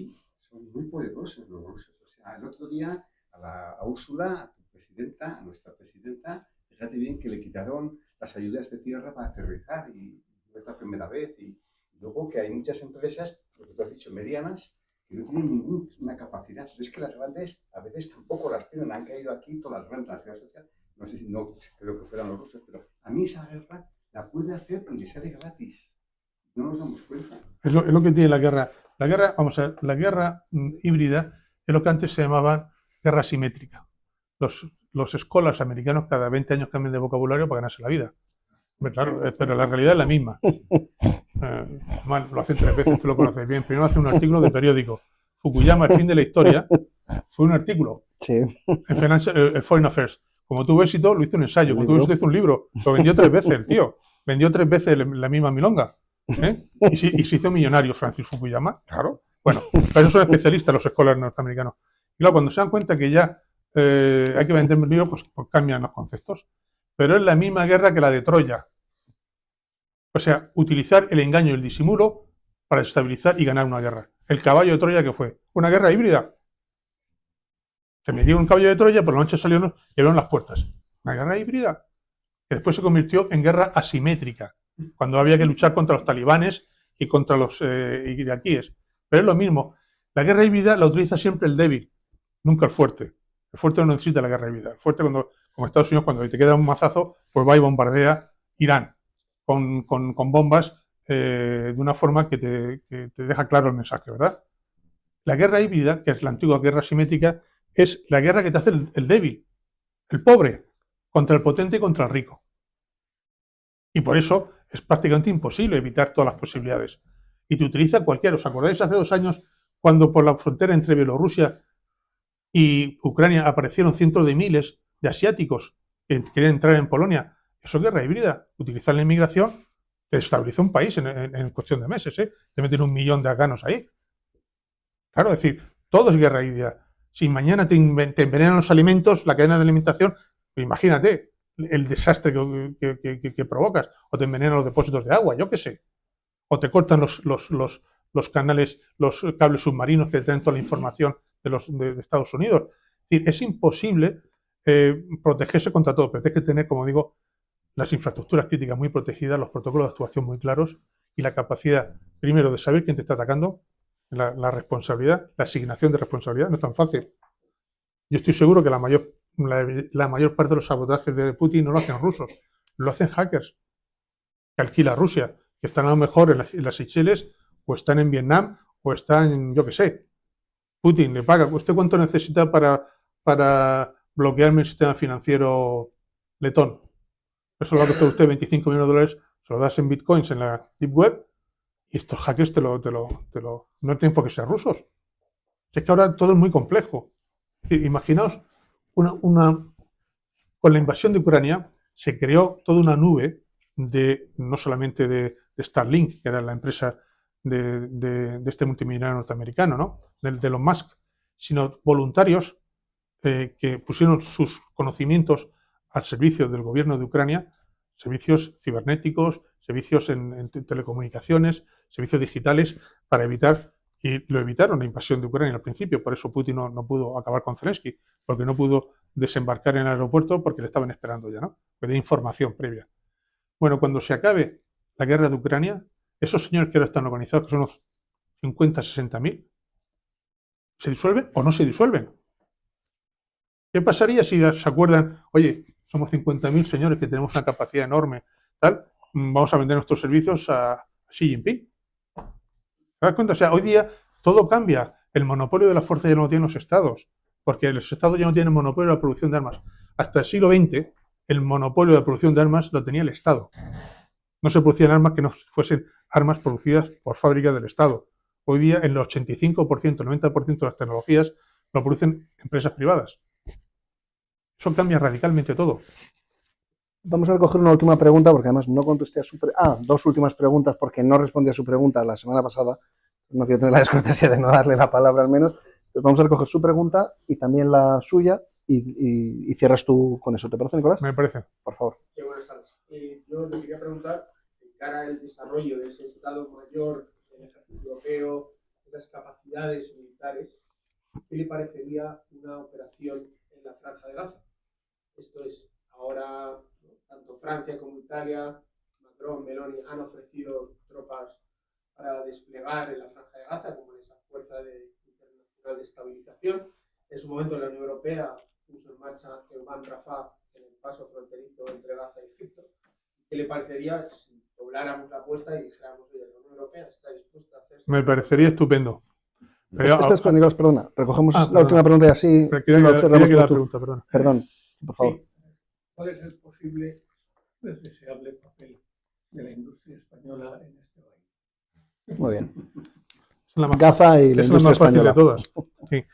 muy poderosos los rusos. O sea, el otro día a Úrsula, a tu presidenta, a nuestra presidenta, fíjate bien que le quitaron las ayudas de tierra para aterrizar y no es la primera vez. Y luego que hay muchas empresas, lo que tú has dicho, medianas, que no tienen ninguna capacidad. Pero es que las grandes a veces tampoco las tienen. Han caído aquí todas las grandes, la seguridad social. No sé si no creo que fueran los rusos, pero a mí esa guerra la puede hacer y le sale gratis. No nos damos cuenta. Es lo que tiene la guerra. La guerra, vamos a ver, la guerra híbrida es lo que antes se llamaba guerra simétrica. Los escolas americanos cada 20 años cambian de vocabulario para ganarse la vida. Claro, pero la realidad es la misma. Lo hacen 3 veces, tú lo conoces bien. Primero hace un artículo de periódico. Fukuyama, el fin de la historia, fue un artículo. Sí. El Foreign Affairs. Como tuvo éxito, lo hizo un ensayo. Como tuvo éxito, hizo un libro. Lo vendió 3 veces el tío. Vendió 3 veces la misma milonga. Y se hizo millonario Francis Fukuyama. Claro. Bueno, para eso son especialistas los escolares norteamericanos. Y claro, cuando se dan cuenta que ya hay que vender un libro, pues cambian los conceptos. Pero es la misma guerra que la de Troya. O sea, utilizar el engaño y el disimulo para desestabilizar y ganar una guerra. El caballo de Troya, ¿qué fue? Una guerra híbrida. Se metió un caballo de Troya, por la noche salieron y abrieron las puertas. Una guerra híbrida que después se convirtió en guerra asimétrica, cuando había que luchar contra los talibanes y contra los iraquíes. Pero es lo mismo. La guerra híbrida la utiliza siempre el débil, nunca el fuerte. El fuerte no necesita la guerra híbrida. El fuerte, como Estados Unidos, cuando te queda un mazazo, pues va y bombardea Irán con bombas de una forma que te deja claro el mensaje, ¿verdad? La guerra híbrida, que es la antigua guerra asimétrica, es la guerra que te hace el débil, el pobre, contra el potente y contra el rico. Y por eso es prácticamente imposible evitar todas las posibilidades. Y te utiliza cualquiera. ¿Os acordáis hace 2 años cuando por la frontera entre Bielorrusia y Ucrania aparecieron cientos de miles de asiáticos que querían entrar en Polonia? Eso es guerra híbrida. Utilizar la inmigración te desestabiliza un país en cuestión de meses. Te meten 1 millón de afganos ahí. Claro, es decir, todo es guerra híbrida. Si mañana te envenenan los alimentos, la cadena de alimentación, imagínate el desastre que provocas. O te envenenan los depósitos de agua, yo qué sé. O te cortan los canales, los cables submarinos que traen toda la información de Estados Unidos. Es decir, es imposible protegerse contra todo, pero tienes que tener, como digo, las infraestructuras críticas muy protegidas, los protocolos de actuación muy claros y la capacidad, primero, de saber quién te está atacando, la responsabilidad, la asignación de responsabilidad. No es tan fácil. Yo estoy seguro que la mayor parte de los sabotajes de Putin no lo hacen rusos, lo hacen hackers que alquila Rusia, que están a lo mejor en las Seychelles, o están en Vietnam, o están en, yo qué sé. Putin le paga. ¿Usted cuánto necesita para bloquearme el sistema financiero letón? Eso lo ha costado usted 25 millones de dólares, se lo das en bitcoins en la deep web, y estos hackers no tienen por qué ser rusos. Es que ahora todo es muy complejo. Es decir, imaginaos con la invasión de Ucrania se creó toda una nube no solamente de Starlink, que era la empresa de este multimillonario norteamericano, ¿no? de Elon Musk, sino voluntarios que pusieron sus conocimientos al servicio del gobierno de Ucrania, servicios cibernéticos, servicios en telecomunicaciones, servicios digitales, para evitar, y lo evitaron, la invasión de Ucrania al principio. Por eso Putin no pudo acabar con Zelensky, porque no pudo desembarcar en el aeropuerto porque le estaban esperando ya, ¿no? Pedía información previa. Bueno, cuando se acabe la guerra de Ucrania, esos señores que ahora están organizados, que son unos 50, 60.000, ¿se disuelven o no se disuelven? ¿Qué pasaría si se acuerdan, oye, somos 50.000 señores que tenemos una capacidad enorme, tal, vamos a vender nuestros servicios a Xi Jinping? ¿Te das cuenta? O sea, hoy día todo cambia. El monopolio de la fuerza ya no lo tienen los estados, porque los estados ya no tienen monopolio de la producción de armas. Hasta el siglo XX, el monopolio de la producción de armas lo tenía el Estado. No se producían armas que no fuesen armas producidas por fábricas del Estado. Hoy día, el 85%, el 90% de las tecnologías lo producen empresas privadas. Eso cambia radicalmente todo. Vamos a recoger una última pregunta, porque además no contesté a su pregunta. 2 últimas preguntas, porque no respondí a su pregunta la semana pasada. No quiero tener la descortesía de no darle la palabra al menos. Entonces vamos a recoger su pregunta y también la suya y cierras tú con eso. ¿Te parece, Nicolás? Me parece. Por favor. Buenas tardes. Yo le quería preguntar, de cara al desarrollo de ese Estado mayor del ejército europeo, de las capacidades militares, ¿qué le parecería una operación en la Franja de Gaza? Esto es, ahora tanto Francia como Italia, Macron, Meloni han ofrecido tropas para desplegar en la Franja de Gaza como esa fuerza internacional de estabilización. En su momento la Unión Europea puso en marcha Euban Rafah en el paso fronterizo entre Gaza y Egipto. ¿Qué le parecería si dobláramos la apuesta y dijéramos, oye, la Unión Europea está dispuesta a hacer? Me parecería estupendo. Pero, Nicolás, perdona. Recogemos la perdona. última pregunta y así Quería cerramos que con la tú. pregunta, perdona. Perdón, por favor. Sí. ¿Cuál es el posible deseable papel de la industria española en este país? Muy bien. Es la más, Gaza y la es la industria más fácil española. de todas. Sí.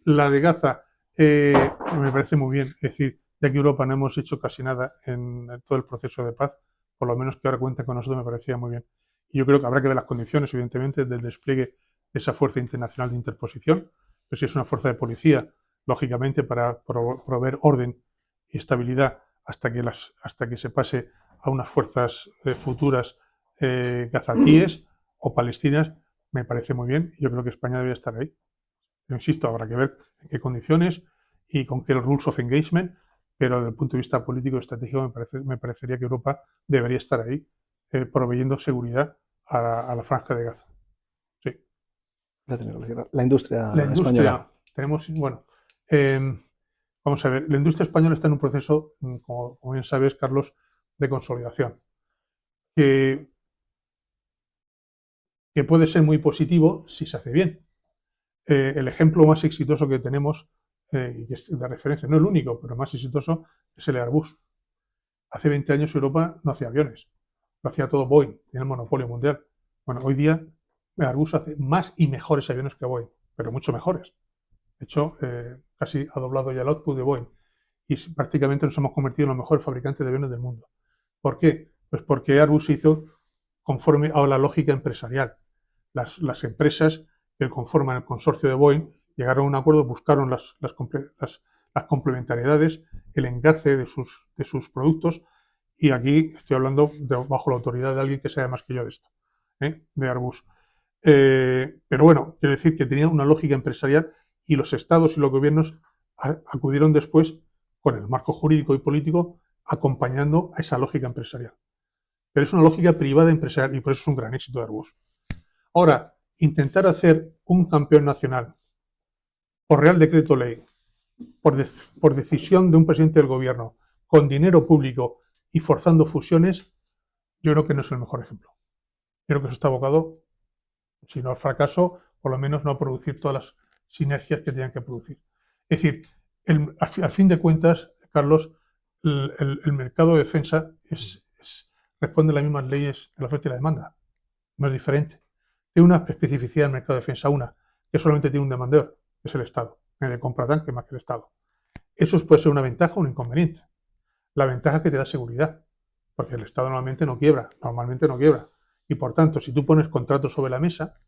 La de Gaza me parece muy bien. Es decir, ya que Europa no hemos hecho casi nada en todo el proceso de paz, por lo menos que ahora cuenten con nosotros me parecía muy bien. Y yo creo que habrá que ver las condiciones, evidentemente, del despliegue de esa fuerza internacional de interposición. Pero si es una fuerza de policía, lógicamente, para proveer orden y estabilidad hasta que se pase a unas fuerzas futuras gazatíes o palestinas, me parece muy bien. Yo creo que España debería estar ahí. Yo insisto, habrá que ver en qué condiciones y con qué rules of engagement, pero desde el punto de vista político y estratégico me parecería que Europa debería estar ahí, proveyendo seguridad a la Franja de Gaza. Sí. La industria La industria, española. tenemos, bueno, vamos a ver, la industria española está en un proceso, como bien sabes, Carlos, de consolidación, que puede ser muy positivo si se hace bien. El ejemplo más exitoso que tenemos, y es de referencia, no el único, pero más exitoso, es el Airbus. Hace 20 años Europa no hacía aviones, lo hacía todo Boeing, tiene el monopolio mundial. Bueno, hoy día Airbus hace más y mejores aviones que Boeing, pero mucho mejores. De hecho, casi ha doblado ya el output de Boeing y prácticamente nos hemos convertido en los mejores fabricantes de aviones del mundo. ¿Por qué? Pues porque Airbus se hizo conforme a la lógica empresarial. Las empresas que conforman el consorcio de Boeing llegaron a un acuerdo, buscaron las complementariedades, el engarce de sus productos, y aquí estoy hablando bajo la autoridad de alguien que sabe más que yo de esto, de Airbus. Pero bueno, quiero decir que tenía una lógica empresarial y los estados y los gobiernos acudieron después con el marco jurídico y político acompañando a esa lógica empresarial. Pero es una lógica privada empresarial y por eso es un gran éxito de Airbus. Ahora, intentar hacer un campeón nacional por Real Decreto Ley, por decisión de un presidente del gobierno, con dinero público y forzando fusiones, yo creo que no es el mejor ejemplo. Yo creo que eso está abocado, si no al fracaso, por lo menos no a producir todas las sinergias que tengan que producir. Es decir, al fin de cuentas, Carlos, el mercado de defensa responde a las mismas leyes de la oferta y la demanda. No es diferente. Tiene una especificidad del mercado de defensa, que solamente tiene un demandador, que es el Estado. De compra tanque más que el Estado. Eso puede ser una ventaja o un inconveniente. La ventaja es que te da seguridad, porque el Estado normalmente no quiebra. Y por tanto, si tú pones contratos sobre la mesa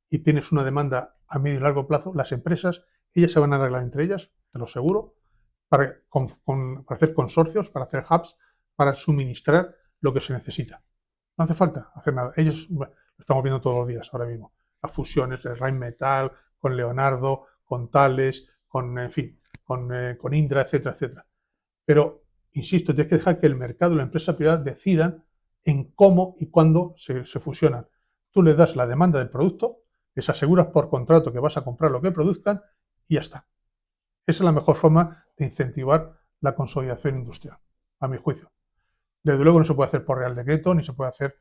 y tienes una demanda a medio y largo plazo, las empresas, ellas se van a arreglar entre ellas, te lo aseguro, para hacer consorcios, para hacer hubs, para suministrar lo que se necesita. No hace falta hacer nada. Ellos, bueno, lo estamos viendo todos los días ahora mismo. Las fusiones de Rheinmetall, con Leonardo, con Thales, en fin, con Indra, etcétera, etcétera. Pero, insisto, tienes que dejar que el mercado y la empresa privada decidan en cómo y cuándo se fusionan. Tú les das la demanda del producto, les aseguras por contrato que vas a comprar lo que produzcan y ya está. Esa es la mejor forma de incentivar la consolidación industrial, a mi juicio. Desde luego no se puede hacer por Real Decreto, ni se puede hacer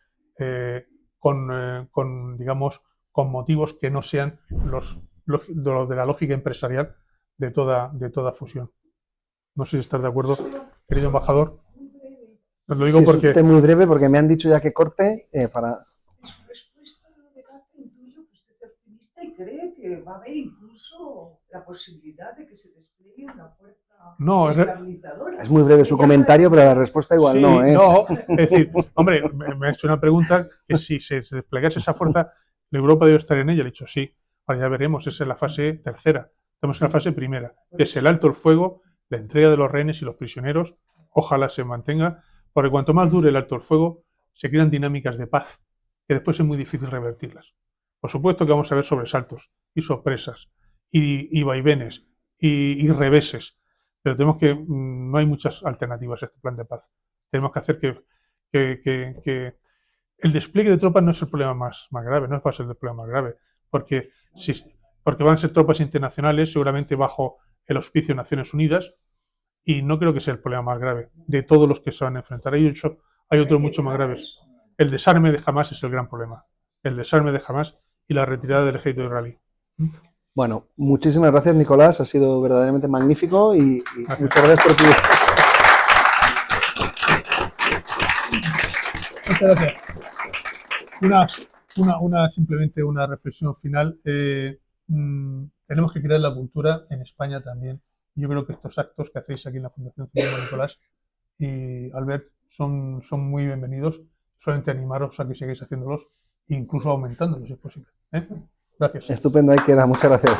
digamos, con motivos que no sean los de la lógica empresarial de toda fusión. No sé si estás de acuerdo, querido embajador. Os lo digo porque... Es muy breve porque me han dicho ya que corte para... Respuesta a lo de Gaza, intuyo que usted es optimista y cree que va a haber incluso la posibilidad de que se despliegue una fuerza estabilizadora. Es muy breve su comentario, pero la respuesta igual sí, no, ¿eh? No, es decir, hombre, me ha hecho una pregunta que si se desplegase esa fuerza, Europa debe estar en ella. Le he dicho sí. Ahora ya veremos, esa es la fase tercera. Estamos en la fase primera, que es el alto el fuego, la entrega de los rehenes y los prisioneros. Ojalá se mantenga, porque cuanto más dure el alto el fuego, se crean dinámicas de paz, que después es muy difícil revertirlas. Por supuesto que vamos a ver sobresaltos y sorpresas, y vaivenes, y reveses, pero no hay muchas alternativas a este plan de paz. Tenemos que hacer que el despliegue de tropas no es el problema más grave, no va a ser el problema más grave, porque van a ser tropas internacionales, seguramente bajo el auspicio de Naciones Unidas, y no creo que sea el problema más grave de todos los que se van a enfrentar. Hay otros mucho más graves. El desarme de Hamás es el gran problema. El desarme de Hamás y la retirada del ejército israelí. Bueno, muchísimas gracias, Nicolás. Ha sido verdaderamente magnífico y muchas gracias por tu... Muchas gracias. Simplemente una reflexión final. Tenemos que crear la cultura en España también. Yo creo que estos actos que hacéis aquí en la Fundación Civismo, Nicolás y Albert, son muy bienvenidos. Solamente animaros a que sigáis haciéndolos e incluso aumentándolos si es posible. Gracias. Estupendo, ahí queda. Muchas gracias.